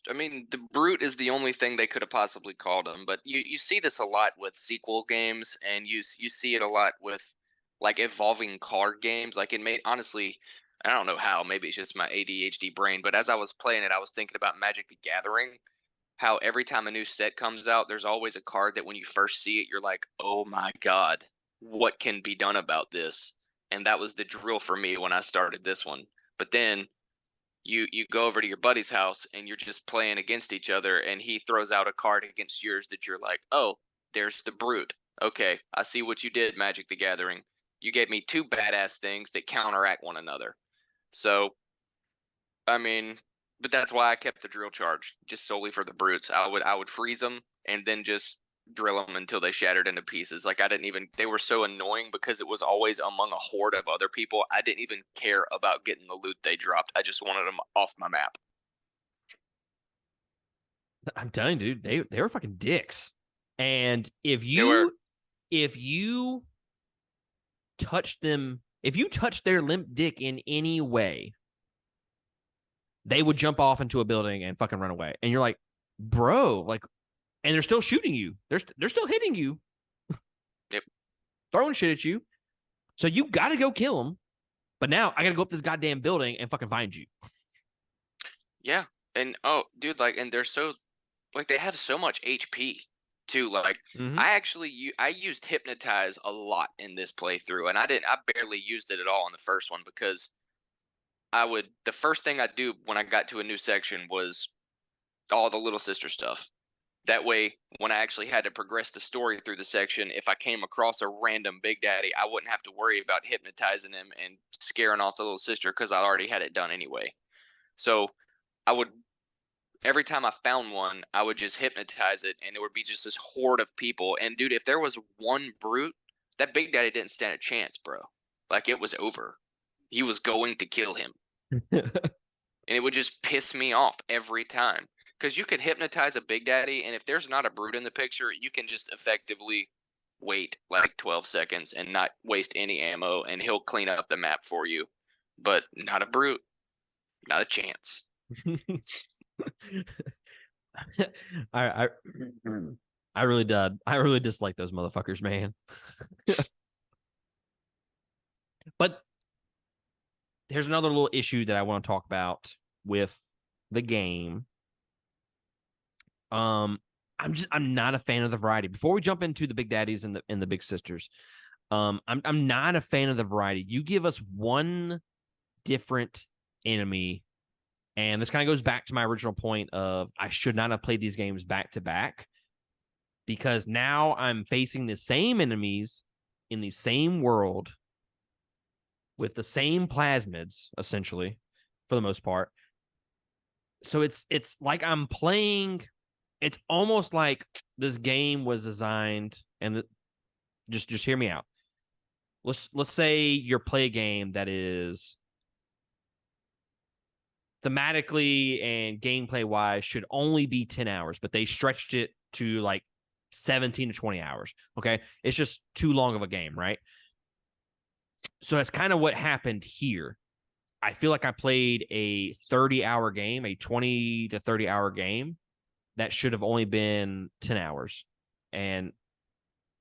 I mean, the brute is the only thing they could have possibly called him. But you see this a lot with sequel games, and you see it a lot with like evolving card games. Like it made honestly, I don't know how. Maybe it's just my ADHD brain. But as I was playing it, I was thinking about Magic the Gathering. How every time a new set comes out, there's always a card that when you first see it, you're like, oh my god, what can be done about this? And that was the drill for me when I started this one. But then you go over to your buddy's house and you're just playing against each other and he throws out a card against yours that you're like, "Oh, there's the brute. Okay, I see what you did, Magic the Gathering. You gave me two badass things that counteract one another." So, I mean, but that's why I kept the drill charge just solely for the brutes. I would freeze them and then just drill them until they shattered into pieces. Like I didn't even they were so annoying because it was always among a horde of other people. I didn't even care about getting the loot they dropped. I just wanted them off my map. I'm telling you, dude, they were fucking dicks. And if They were. you touch them, if you touch their limp dick in any way, they would jump off into a building and fucking run away. And you're like, bro, like, and they're still shooting you. They're still hitting you, Yep. throwing shit at you. So you got to go kill them. But now I got to go up this goddamn building and fucking find you. Yeah. And oh, dude, like, and they're so like they have so much HP too. Like, Mm-hmm. I used hypnotize a lot in this playthrough, and I barely used it at all in the first one because the first thing I'd do when I got to a new section was all the little sister stuff. That way, when I actually had to progress the story through the section, if I came across a random Big Daddy, I wouldn't have to worry about hypnotizing him and scaring off the little sister because I already had it done anyway. So I would, every time I found one, I would just hypnotize it, and it would be just this horde of people. And dude, if there was one brute, that Big Daddy didn't stand a chance, bro. Like, it was over. He was going to kill him. And it would just piss me off every time because you could hypnotize a Big Daddy, and if there's not a brute in the picture, you can just effectively wait like 12 seconds and not waste any ammo, and he'll clean up the map for you. But not a brute, not a chance. I I really did. I really dislike those motherfuckers, man. But here's another little issue that I want to talk about with the game. I'm not a fan of the variety. Before we jump into the Big Daddies and the Big Sisters, I'm not a fan of the variety. You give us one different enemy, and this kind of goes back to my original point of I should not have played these games back to back because now I'm facing the same enemies in the same world with the same plasmids, essentially, for the most part. So it's like I'm playing. It's almost like this game was designed, and just hear me out. Let's say you play a game that is thematically and gameplay wise should only be 10 hours, but they stretched it to like 17 to 20 hours. Okay. It's just too long of a game, right? So that's kind of what happened here. I feel like I played a 30-hour game, a 20 to 30-hour game that should have only been 10 hours. And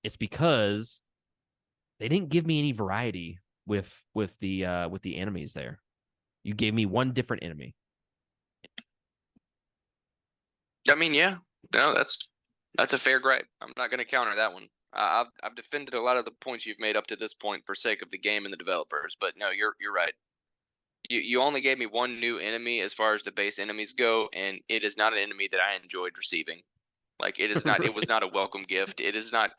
it's because they didn't give me any variety with the enemies there. You gave me one different enemy. I mean, yeah, no, that's a fair gripe. I'm not going to counter that one. I've defended a lot of the points you've made up to this point for sake of the game and the developers, but no, you're right. You only gave me one new enemy as far as the base enemies go, and it is not an enemy that I enjoyed receiving. Like, it is not. It was not a welcome gift. It is not.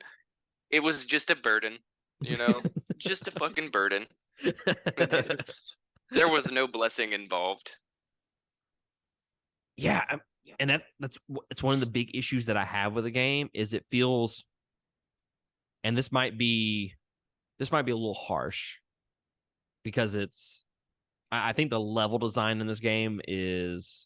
It was just a burden, you know, just a fucking burden. There was no blessing involved. Yeah, and that's it's one of the big issues that I have with the game is it feels, and this might be a little harsh because I think the level design in this game is,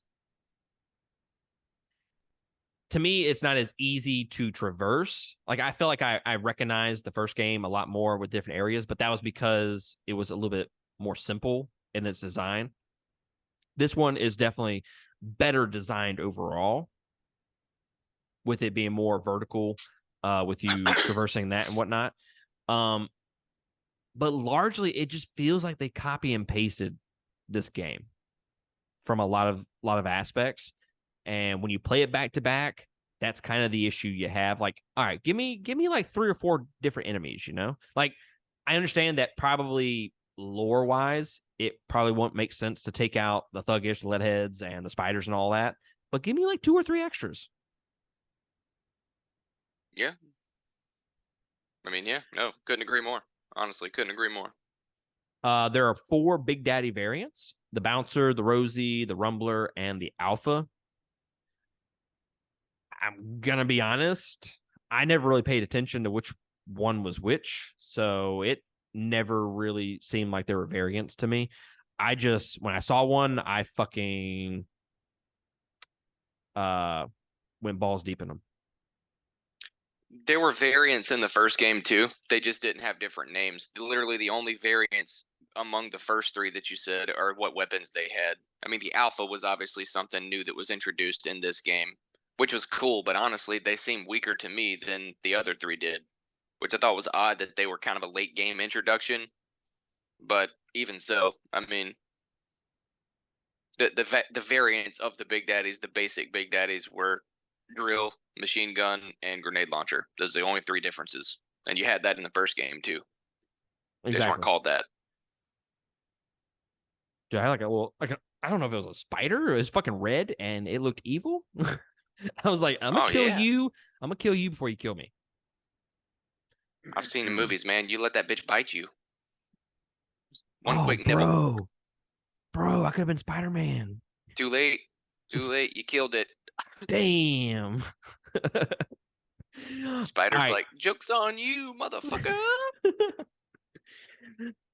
to me, it's not as easy to traverse. Like, I feel like I recognized the first game a lot more with different areas, but that was because it was a little bit more simple in its design. This one is definitely better designed overall, with it being more vertical, with you traversing that and whatnot. Um, but largely, it just feels like they copy and pasted this game from a lot of aspects. And when you play it back to back, that's kind of the issue you have. Like, all right, give me like 3 or 4 different enemies, you know? Like, I understand that probably lore wise, it probably won't make sense to take out the thuggish, the leadheads, and the spiders and all that. But give me like 2 or 3 extras. Yeah. I mean, yeah, no, couldn't agree more. Honestly, couldn't agree more. There are 4 Big Daddy variants: the Bouncer, the Rosie, the Rumbler, and the Alpha. I'm gonna be honest, I never really paid attention to which one was which, so it never really seemed like there were variants to me. I just, when I saw one, I fucking went balls deep in them. There were variants in the first game too. They just didn't have different names. Literally, the only variants among the first three that you said are what weapons they had. I mean, the Alpha was obviously something new that was introduced in this game, which was cool. But honestly, they seem weaker to me than the other three did, which I thought was odd that they were kind of a late game introduction. But even so, I mean, the variants of the Big Daddies, the basic Big Daddies, were drill, machine gun, and grenade launcher. Those are the only three differences, and you had that in the first game too. They just weren't Exactly. called that. Dude, I had I don't know if it was a spider or it was fucking red and it looked evil. I was like, I'm gonna Oh kill yeah, you. I'm gonna kill you before you kill me. I've seen the movies, man. You let that bitch bite you. One Oh, quick nibble. bro, I could have been Spider-Man. Too late. Too late. You killed it. Damn. All Spider's right. like, joke's on you, motherfucker.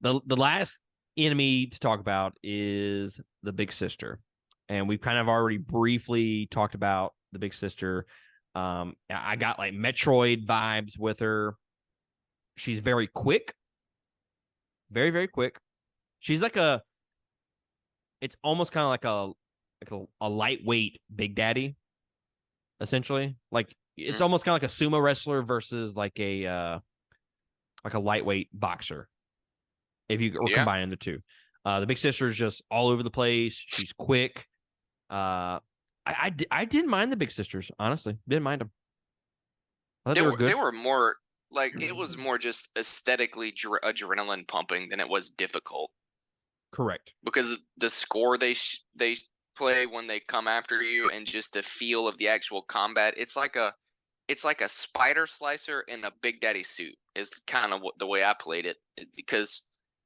The last enemy to talk about is the big sister. And we've kind of already briefly talked about the big sister. I got like Metroid vibes with her. She's very quick, very, very quick. She's like it's almost kind of like a lightweight Big Daddy, essentially. Like it's Mm, almost kind of like a sumo wrestler versus like a lightweight boxer. If you were yeah. combining the two, the big sister is just all over the place. She's quick. I didn't mind the big sisters, honestly. Didn't mind them. I thought They they were were they good. were more like it was more just aesthetically adrenaline pumping than it was difficult. Correct. Because the score they play when they come after you and just the feel of the actual combat, it's like a spider slicer in a Big Daddy suit is kind of the way I played it, because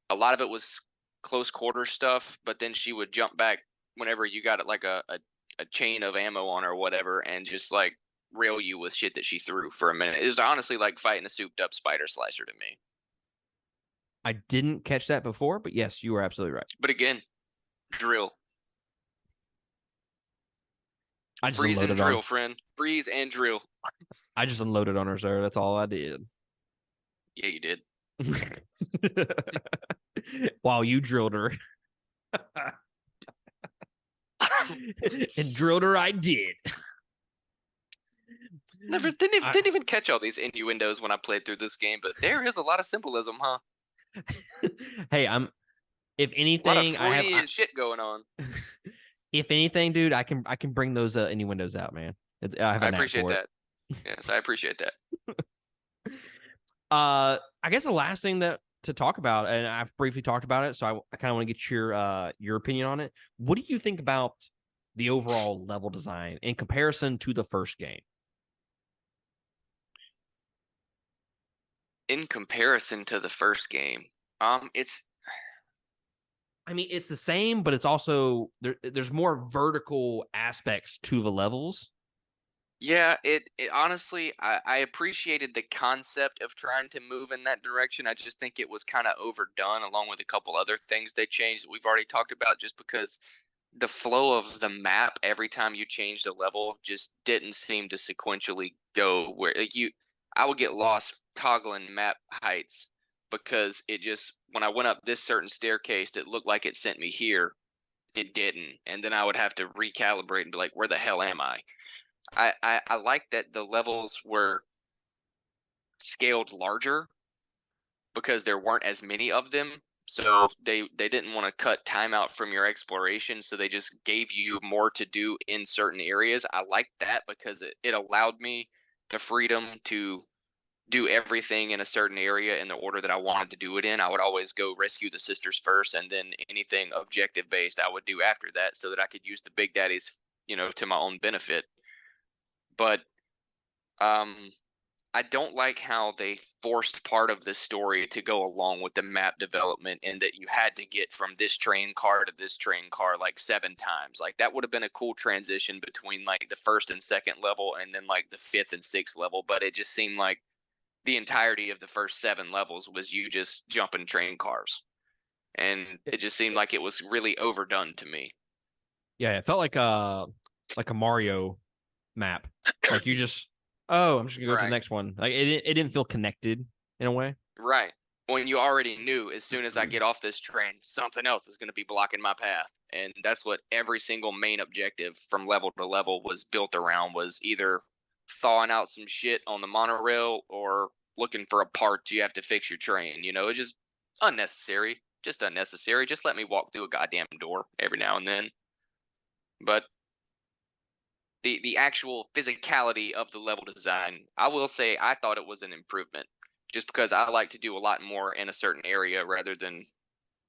a lot of it was close quarter stuff, but then she would jump back whenever you got it like a chain of ammo on her or whatever, and just like rail you with shit that she threw for a minute. It was honestly like fighting a souped up spider slicer to me. I didn't catch that before, but yes, you were absolutely right. But again, drill. I just Freeze and unloaded on. drill, friend. Freeze and drill. I just unloaded on her, sir. That's all I did. Yeah, you did. While you drilled her. And drilled her, I did. Never didn't even catch all these innuendos when I played through this game, but there is a lot of symbolism, huh? Hey, if A lot of anything, Freudian shit going on. if anything, dude, I can bring those innuendos out, man. I have I a knack appreciate for it. that. Yes, I appreciate that. I guess the last thing that to talk about, and I've briefly talked about it, so I kind of want to get your opinion on it. What do you think about the overall level design in comparison to the first game? In comparison to the first game, it's I mean, it's the same, but it's also there's more vertical aspects to the levels. yeah, it honestly, I appreciated the concept of trying to move in that direction. I just think it was kind of overdone, along with a couple other things they changed that we've already talked about, just because the flow of the map every time you changed a level just didn't seem to sequentially go where like you I would get lost toggling map heights because it just when I went up this certain staircase that looked like it sent me here, it didn't. And then I would have to recalibrate and be like, where the hell am I? I like that the levels were scaled larger because there weren't as many of them. So they didn't want to cut time out from your exploration, so they just gave you more to do in certain areas. I like that because it allowed me the freedom to do everything in a certain area in the order that I wanted to do it in. I would always go rescue the sisters first, and then anything objective based I would do after that, so that I could use the big daddies, to my own benefit. But um, I don't like how they forced part of the story to go along with the map development, and that you had to get from this train car to this train car like 7 times. Like that would have been a cool transition between like the first and second level and then like the fifth and sixth level, but it just seemed like the entirety of the first 7 levels was you just jumping train cars. And it just seemed like it was really overdone to me. Yeah, it felt like a Mario. map. Like you just, oh, I'm just gonna go to the Right. next one. Like it didn't feel connected in a way. Right. When you already knew as soon as I get off this train, something else is going to be blocking my path. And that's what every single main objective from level to level was built around, was either thawing out some shit on the monorail or looking for a part you have to fix your train. It's just unnecessary. Just unnecessary. Just let me walk through a goddamn door every now and then. But the actual physicality of the level design, I will say I thought it was an improvement. Just because I like to do a lot more in a certain area rather than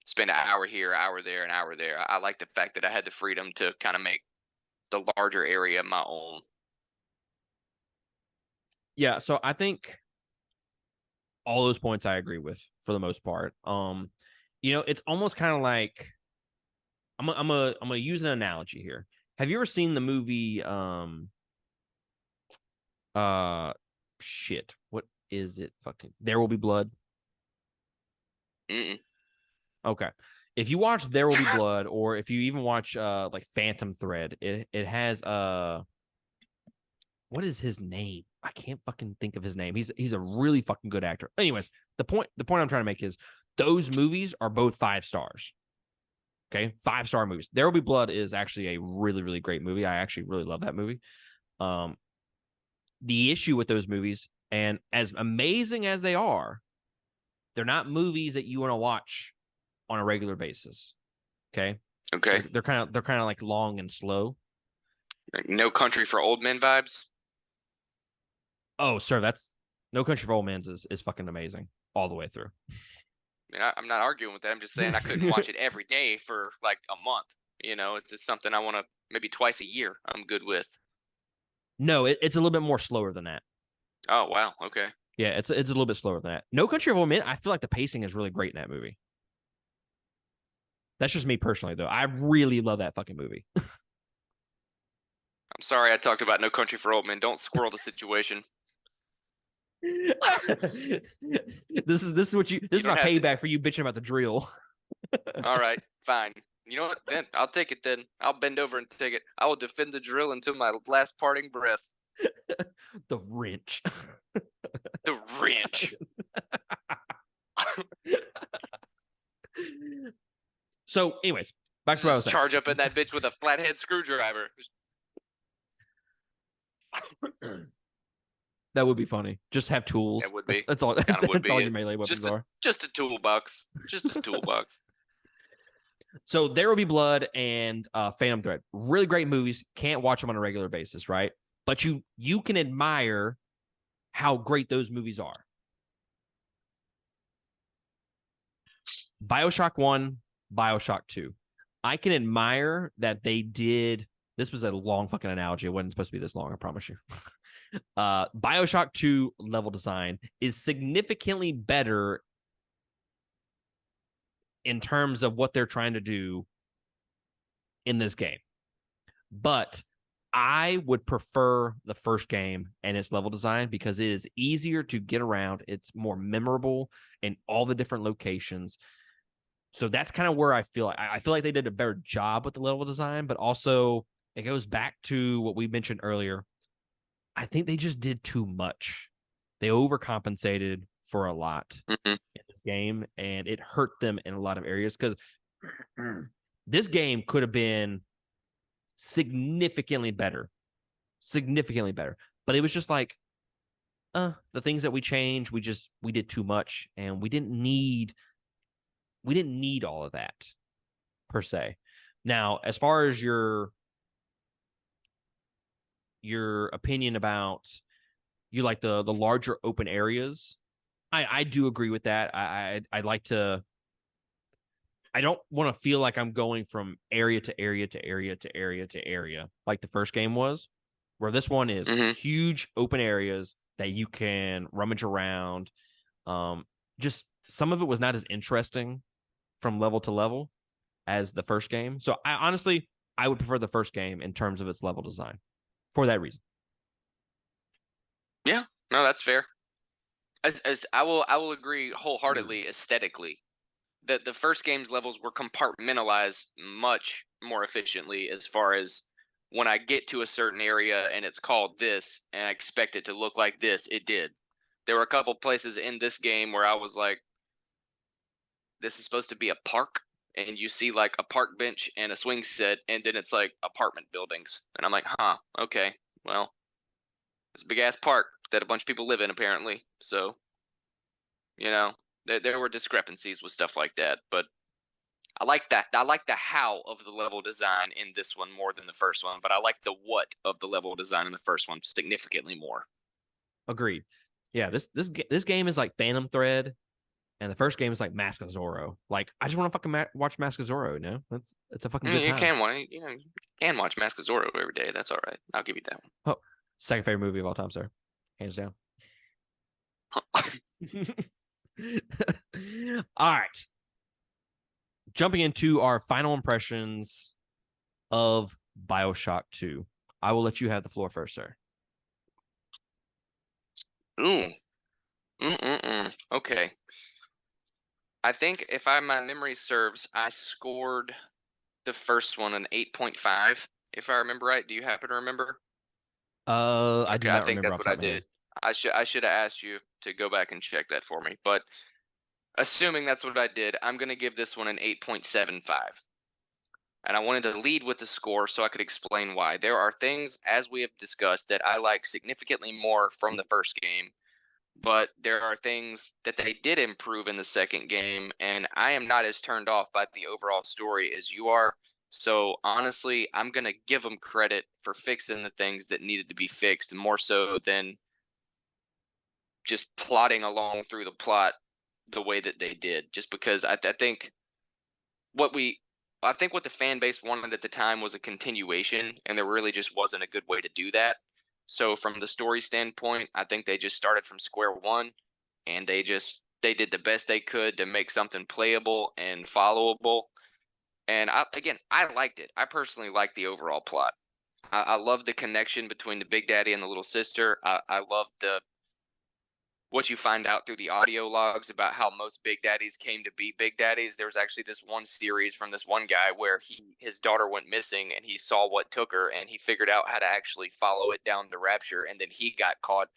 spend an hour here, an hour there, an hour there. I like the fact that I had the freedom to kind of make the larger area my own. Yeah, so I think all those points I agree with for the most part. It's almost kind of like I'm gonna use an analogy here. Have you ever seen the movie uh shit, what is it? Fucking There Will Be Blood? Mm-mm. Okay. If you watch There Will Be Blood, or if you even watch like Phantom Thread, it has what is his name? I can't fucking think of his name. He's a really fucking good actor. Anyways, the point I'm trying to make is those movies are both 5 stars. Okay, 5-star movies. There Will Be Blood is actually a really, really great movie. I actually really love that movie. Um, the issue with those movies, and as amazing as they are, they're not movies that you want to watch on a regular basis. Okay, Okay. they're kind of like long and slow. Like No Country for Old Men vibes. Oh, sir, that's No Country for Old Men is fucking amazing all the way through. I mean, I'm not arguing with that. I'm just saying I couldn't watch it every day for like a month. It's just something I want to maybe twice a year. I'm good with. No, it's a little bit more slower than that. Oh wow. Okay. Yeah, it's a little bit slower than that. No Country for Old Men, I feel like the pacing is really great in that movie. That's just me personally, though. I really love that fucking movie. I'm sorry I talked about No Country for Old Men. Don't squirrel the situation. This is what this You is my don't have to. payback for you bitching about the drill. All right, fine. You know what? Then I'll take it. Then I'll bend over and take it. I will defend the drill until my last parting breath. The wrench. The wrench. So, anyways, back to what I was Just saying. charge up in that bitch with a flathead screwdriver. That would be funny. Just have tools. That would That's be. that's all. Kind of would That's all be. your melee weapons Just a are. just a toolbox. Just a toolbox. So, There Will Be Blood and Phantom Thread, really great movies. Can't watch them on a regular basis, right? But you can admire how great those movies are. Bioshock 1, Bioshock 2. I can admire that they did. This was a long fucking analogy. It wasn't supposed to be this long, I promise you. Bioshock 2 level design is significantly better in terms of what they're trying to do in this game. But I would prefer the first game and its level design because it is easier to get around. It's more memorable in all the different locations. So that's kind of where I feel like they did a better job with the level design, but also it goes back to what we mentioned earlier. I think they just did too much. They overcompensated for a lot Mm-hmm. in this game, and it hurt them in a lot of areas because this game could have been significantly better, significantly better. But it was just like, the things that we changed, we did too much, and we didn't need all of that per se. Now, as far as your opinion about you like the larger open areas, I do agree with that. I like to. I don't want to feel like I'm going from area to area to area to area to area like the first game was, where this one is Mm-hmm. huge open areas that you can rummage around. Just some of it was not as interesting from level to level as the first game. So I would prefer the first game in terms of its level design for that reason. Yeah. No, that's fair. As I will agree wholeheartedly aesthetically that the first game's levels were compartmentalized much more efficiently as far as when I get to a certain area and it's called this and I expect it to look like this, it did. There were a couple places in this game where I was like, this is supposed to be a park, and you see like a park bench and a swing set, and then it's like apartment buildings. And I'm like, huh, okay, well, it's a big ass park that a bunch of people live in apparently. So, you know, there were discrepancies with stuff like that. But I like that. I like the how of the level design in this one more than the first one, but I like the what of the level design in the first one significantly more. Agreed. Yeah, this game is like Phantom Thread, and the first game is like Mask of Zorro. Like, I just want to fucking watch Mask of Zorro. You know, it's a fucking good You time. can watch, you can watch Mask of Zorro every day. That's all right. I'll give you that Oh, second favorite movie of all time, sir, hands down. one. All right, jumping into our final impressions of Bioshock 2. I will let you have the floor first, sir. Ooh. Mm-mm-mm. Okay. I think if my memory serves, I scored the first one an 8.5, if I remember right. Do you happen to remember? I do Okay, I not think remember that's off what the top I of my head. did. I should have asked you to go back and check that for me. But assuming that's what I did, I'm gonna give this one an 8.75. And I wanted to lead with the score so I could explain why. There are things, as we have discussed, that I like significantly more from the first game, but there are things that they did improve in the second game, and I am not as turned off by the overall story as you are. So honestly, I'm gonna give them credit for fixing the things that needed to be fixed, more so than just plodding along through the plot the way that they did. Just because I think what we I think what the fan base wanted at the time was a continuation, and there really just wasn't a good way to do that. So from the story standpoint, I think they just started from square one, and they did the best they could to make something playable and followable. And I liked it. I personally liked the overall plot. I love the connection between the big daddy and the little sister. I love the what you find out through the audio logs about how most big daddies came to be big daddies. There was actually this one series from this one guy where his daughter went missing and he saw what took her and he figured out how to actually follow it down to Rapture, and then he got caught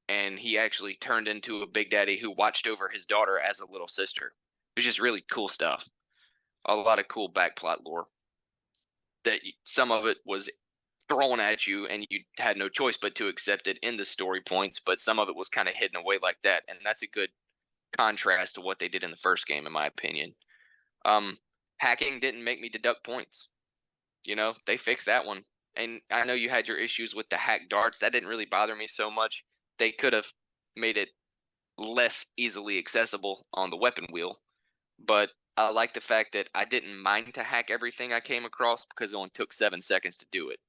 and he actually turned into a big daddy who watched over his daughter as a little sister. It was just really cool stuff. A lot of cool backplot lore that some of it was thrown at you and you had no choice but to accept it in the story points, but some of it was kind of hidden away like that, and that's a good contrast to what they did in the first game, in my opinion. Um, Hacking didn't make me deduct points. They fixed that one, and I know you had your issues with the hack darts. That didn't really bother me so much. They could have made it less easily accessible on the weapon wheel, but I like the fact that I didn't mind to hack everything I came across because it only took 7 seconds to do it.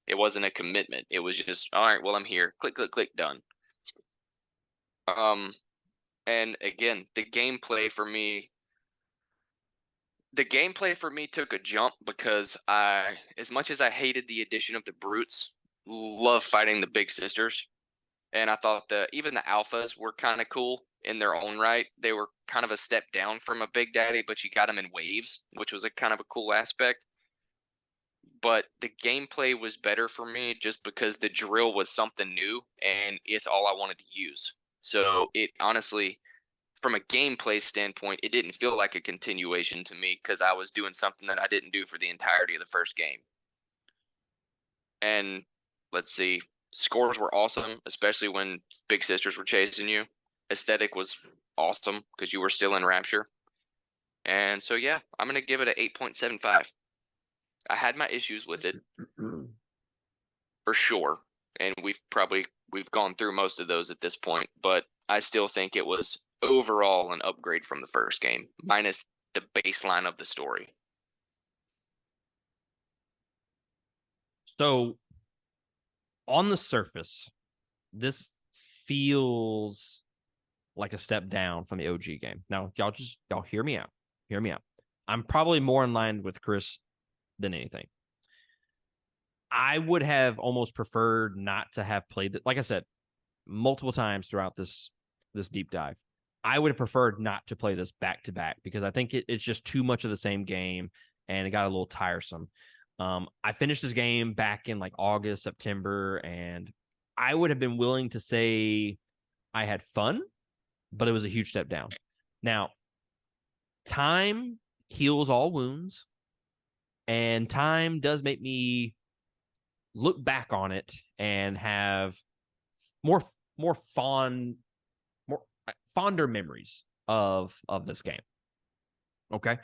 It wasn't a commitment. It was just, all right, well, I'm here. Click, click, click, done. Um, and again, the gameplay for me took a jump because as much as I hated the addition of the brutes, love fighting the big sisters. And I thought even the alphas were kind of cool in their own right. They were kind of a step down from a big daddy, but you got them in waves, which was a kind of a cool aspect. But the gameplay was better for me just because the drill was something new and it's all I wanted to use. So it honestly, from a gameplay standpoint, it didn't feel like a continuation to me because I was doing something that I didn't do for the entirety of the first game. And let's see, scores were awesome, especially when big sisters were chasing you. Aesthetic was awesome because you were still in Rapture. And so yeah, I'm gonna give it an 8.75. I had my issues with it for sure, and we've gone through most of those at this point, but I still think it was overall an upgrade from the first game, minus the baseline of the story. So, on the surface, this feels like a step down from the OG game. Now, y'all hear me out. Hear me out. I'm probably more in line with Chris than anything. I would have almost preferred not to have played it. Like I said, multiple times throughout this deep dive. I would have preferred not to play this back to back because I think it's just too much of the same game and it got a little tiresome. I finished this game back in like August, September, and I would have been willing to say I had fun, but it was a huge step down. Now, time heals all wounds, and time does make me look back on it and have more more fond more fonder memories of this game. Okay.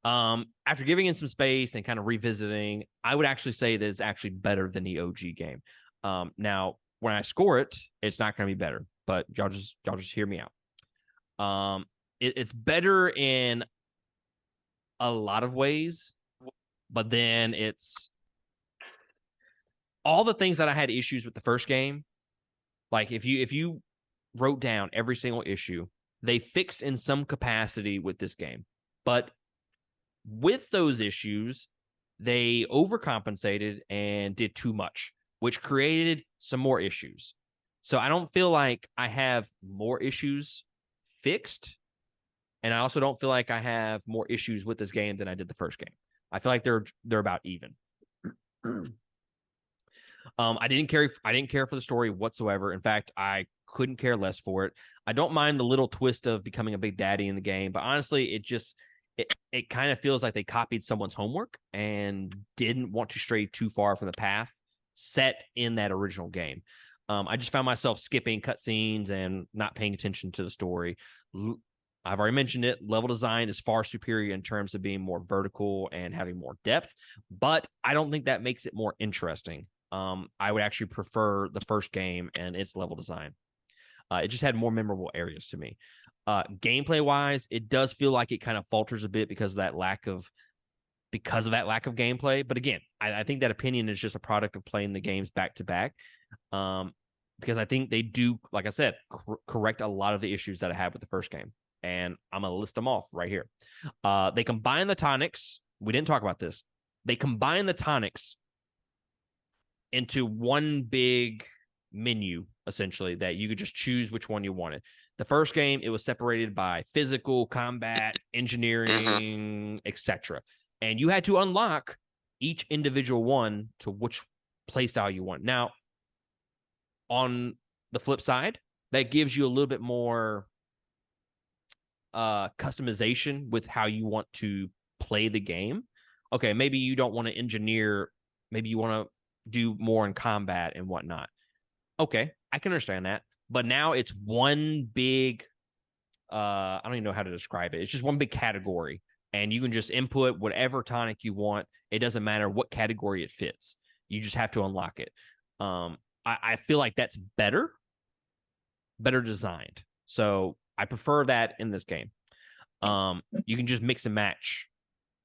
After giving it some space and kind of revisiting, I would actually say that it's actually better than the OG game. Now when I score it, it's not going to be better, but y'all just hear me out. It's better in a lot of ways, but then it's all the things that I had issues with the first game. Like if you wrote down every single issue, they fixed in some capacity with this game. But with those issues, they overcompensated and did too much, which created some more issues. So I don't feel like I have more issues fixed. And I also don't feel like I have more issues with this game than I did the first game. I feel like they're about even. I didn't care for the story whatsoever. In fact, I couldn't care less for it. I don't mind the little twist of becoming a big daddy in the game, but honestly, it kind of feels like they copied someone's homework and didn't want to stray too far from the path set in that original game. I just found myself skipping cutscenes and not paying attention to the story. I've already mentioned it. Level design is far superior in terms of being more vertical and having more depth, but I don't think that makes it more interesting. I would actually prefer the first game and its level design. It just had more memorable areas to me. Gameplay wise, it does feel like it kind of falters a bit because of that lack of gameplay. But again, I think that opinion is just a product of playing the games back to back. Because I think they do, like I said, correct a lot of the issues that I had with the first game. And I'm going to list them off right here. They combine the tonics. We didn't talk about this. They combine the tonics into one big menu, essentially, that you could just choose which one you wanted. The first game, it was separated by physical, combat, engineering, etc. And you had to unlock each individual one to which playstyle you want. Now, on the flip side, that gives you a little bit more customization with how you want to play the game. Okay, maybe you don't want to engineer, maybe you want to do more in combat and whatnot. Okay, I can understand that. But now it's one big I don't even know how to describe it. It's just one big category. And you can just input whatever tonic you want. It doesn't matter what category it fits. You just have to unlock it. I feel like that's better designed. So I prefer that in this game. You can just mix and match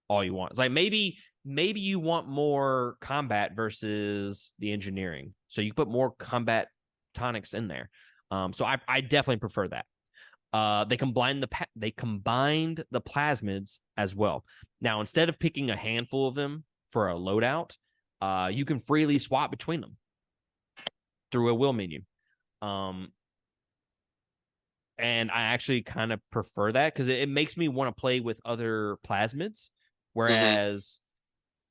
all you want. It's like maybe you want more combat versus the engineering. So you put more combat tonics in there. So I definitely prefer that. They combined the plasmids as well. Now, instead of picking a handful of them for a loadout, you can freely swap between them through a wheel menu. And I actually kind of prefer that because it makes me want to play with other plasmids. Whereas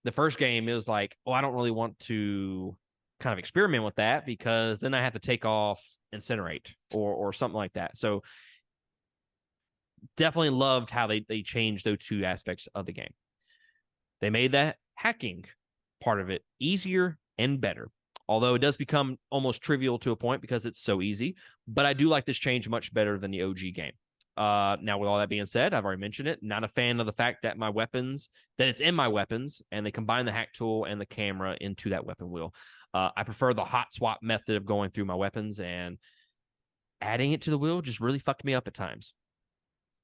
the first game, it was like, oh, I don't really want to kind of experiment with that because then I have to take off Incinerate or something like that. So definitely loved how they changed those two aspects of the game. They made that hacking part of it easier and better, although it does become almost trivial to a point because it's so easy. But I do like this change much better than the OG game. Now, with all that being said, I've already mentioned it. Not a fan of the fact that it's in my weapons, and they combine the hack tool and the camera into that weapon wheel. I prefer the hot swap method of going through my weapons, and adding it to the wheel just really fucked me up at times.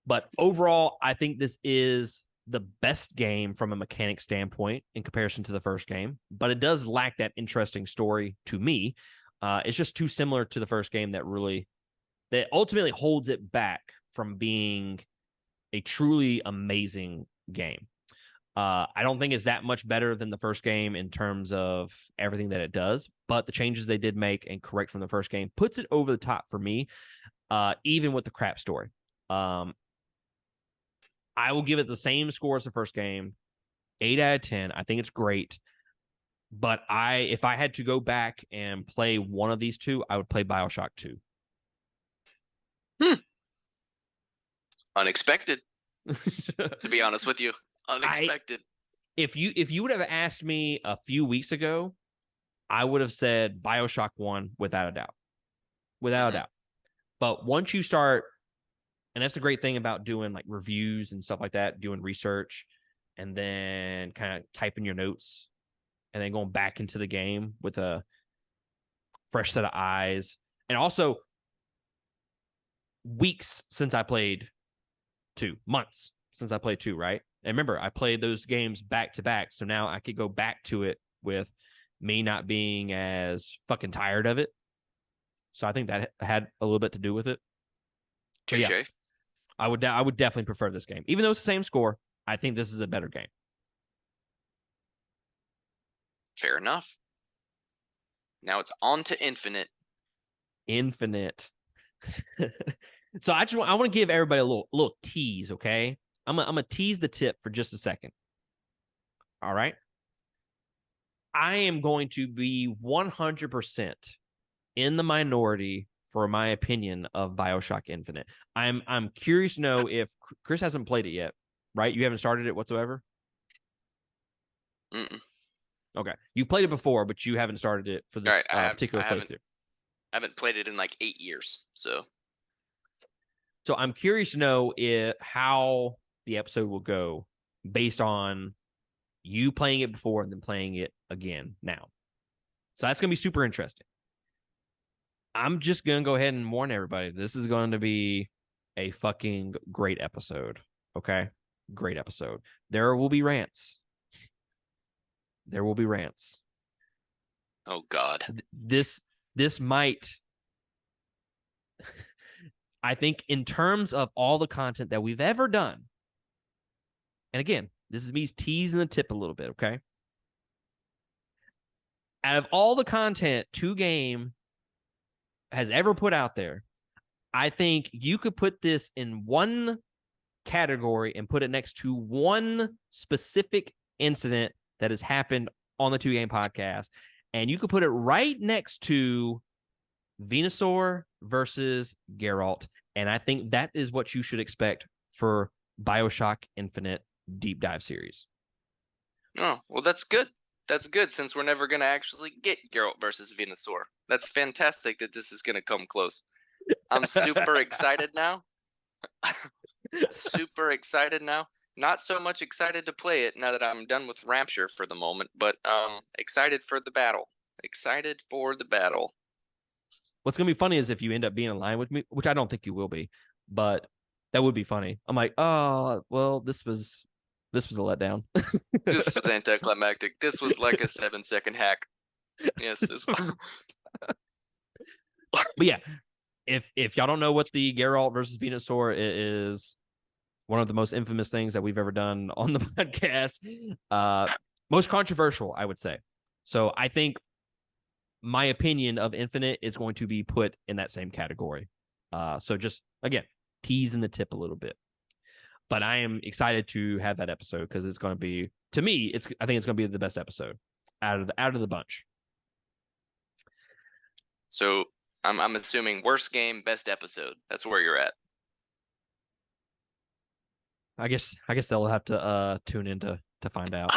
But overall, I think this is the best game from a mechanic standpoint in comparison to the first game, but it does lack that interesting story to me. It's just too similar to the first game that ultimately holds it back from being a truly amazing game. I don't think it's that much better than the first game in terms of everything that it does, but the changes they did make and correct from the first game puts it over the top for me, even with the crap story. I will give it the same score as the first game, 8 out of 10. I think it's great. But if I had to go back and play one of these two, I would play Bioshock 2. Unexpected, to be honest with you. I Unexpected. if you would have asked me a few weeks ago, I would have said Bioshock 1 without a doubt. Without a doubt. But once you start, and that's the great thing about doing like reviews and stuff like that, doing research, and then kind of typing your notes, and then going back into the game with a fresh set of eyes. And also, weeks since I played 2, months since I played 2, right? And remember, I played those games back to back, so now I could go back to it with me not being as fucking tired of it. So I think that had a little bit to do with it. But Touche. yeah, I would definitely prefer this game, even though it's the same score. I think this is a better game. Fair enough. Now it's on to Infinite. Infinite. So I want to give everybody a little tease, okay? I'm gonna tease the tip for just a second. All right. I am going to be 100% in the minority for my opinion of Bioshock Infinite. I'm curious to know if Chris hasn't played it yet, right? You haven't started it whatsoever? Mm-mm. Okay. You've played it before, but you haven't started it for this particular playthrough. I haven't played it in like 8 years. So I'm curious to know how the episode will go based on you playing it before and then playing it again now. So that's going to be super interesting. I'm just going to go ahead and warn everybody. This is going to be a fucking great episode. Okay? Great episode. There will be rants. There will be rants. Oh God. This might I think in terms of all the content that we've ever done. And again, this is me teasing the tip a little bit, okay? Out of all the content 2Game has ever put out there, I think you could put this in one category and put it next to one specific incident that has happened on the 2Game podcast. And you could put it right next to Venusaur versus Geralt. And I think that is what you should expect for Bioshock Infinite Deep Dive series. Oh, well, that's good. That's good since we're never going to actually get Geralt versus Venusaur. That's fantastic that this is going to come close. I'm super excited now. Super excited now. Not so much excited to play it now that I'm done with Rapture for the moment, but excited for the battle. Excited for the battle. What's going to be funny is if you end up being in line with me, which I don't think you will be, but that would be funny. I'm like, oh, well, this was a letdown. This was anticlimactic. This was like a 7-second hack. Yes. But yeah, if y'all don't know what the Geralt versus Venusaur is, one of the most infamous things that we've ever done on the podcast, most controversial, I would say. So I think my opinion of Infinite is going to be put in that same category. So just again, teasing the tip a little bit. But I am excited to have that episode because it's going to be, to me, I think it's going to be the best episode out of the bunch. So I'm assuming worst game, best episode. That's where you're at. I guess they'll have to tune in to find out.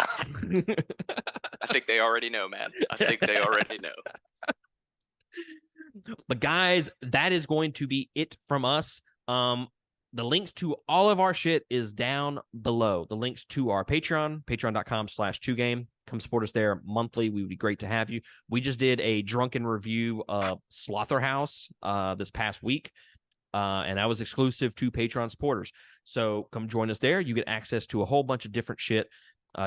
I think they already know, man. I think they already know. But guys, that is going to be it from us. The links to all of our shit is down below. The links to our Patreon, patreon.com/2game. Come support us there monthly. We would be great to have you. We just did a drunken review of Slaughterhouse this past week. And that was exclusive to Patreon supporters. So come join us there. You get access to a whole bunch of different shit,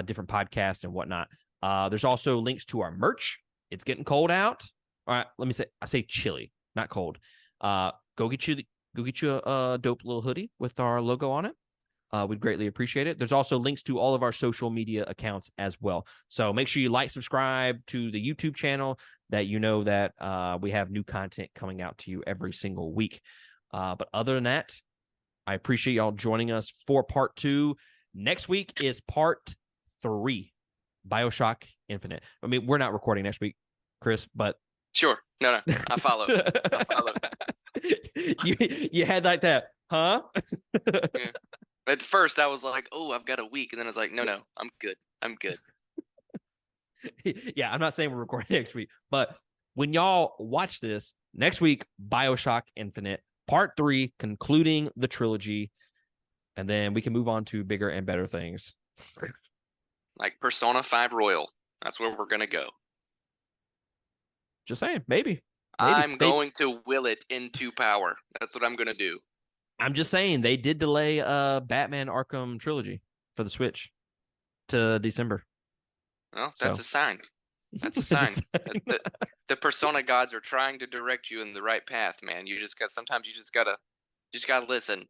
different podcasts and whatnot. There's also links to our merch. It's getting cold out. All right, I say chilly, not cold. Go get you a dope little hoodie with our logo on it. We'd greatly appreciate it. There's also links to all of our social media accounts as well. So make sure you subscribe to the YouTube channel that you know that we have new content coming out to you every single week. But other than that, I appreciate y'all joining us for part 2. Next week is part 3. Bioshock Infinite. I mean, we're not recording next week, Chris, but Sure. No, I follow. I follow. you had like that, huh? Yeah. At first, I was like, "Oh, I've got a week," and then I was like, "No, I'm good. I'm good." Yeah, I'm not saying we're recording next week, but when y'all watch this next week, Bioshock Infinite Part 3, concluding the trilogy, and then we can move on to bigger and better things. Like Persona 5 Royal. That's where we're gonna go. Just saying, maybe. I'm going to will it into power. That's what I'm gonna do. I'm just saying they did delay Batman Arkham trilogy for the Switch to December. Well, that's So a sign. That's a it's a sign. sign. The Persona gods are trying to direct you in the right path, man. Sometimes you just gotta listen.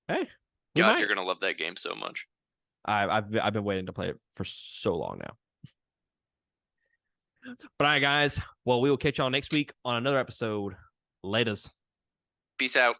Hey, we God, might. you're gonna love that game so much. I've been waiting to play it for so long now. But all right, guys. Well, we will catch y'all next week on another episode. Laters. Peace out.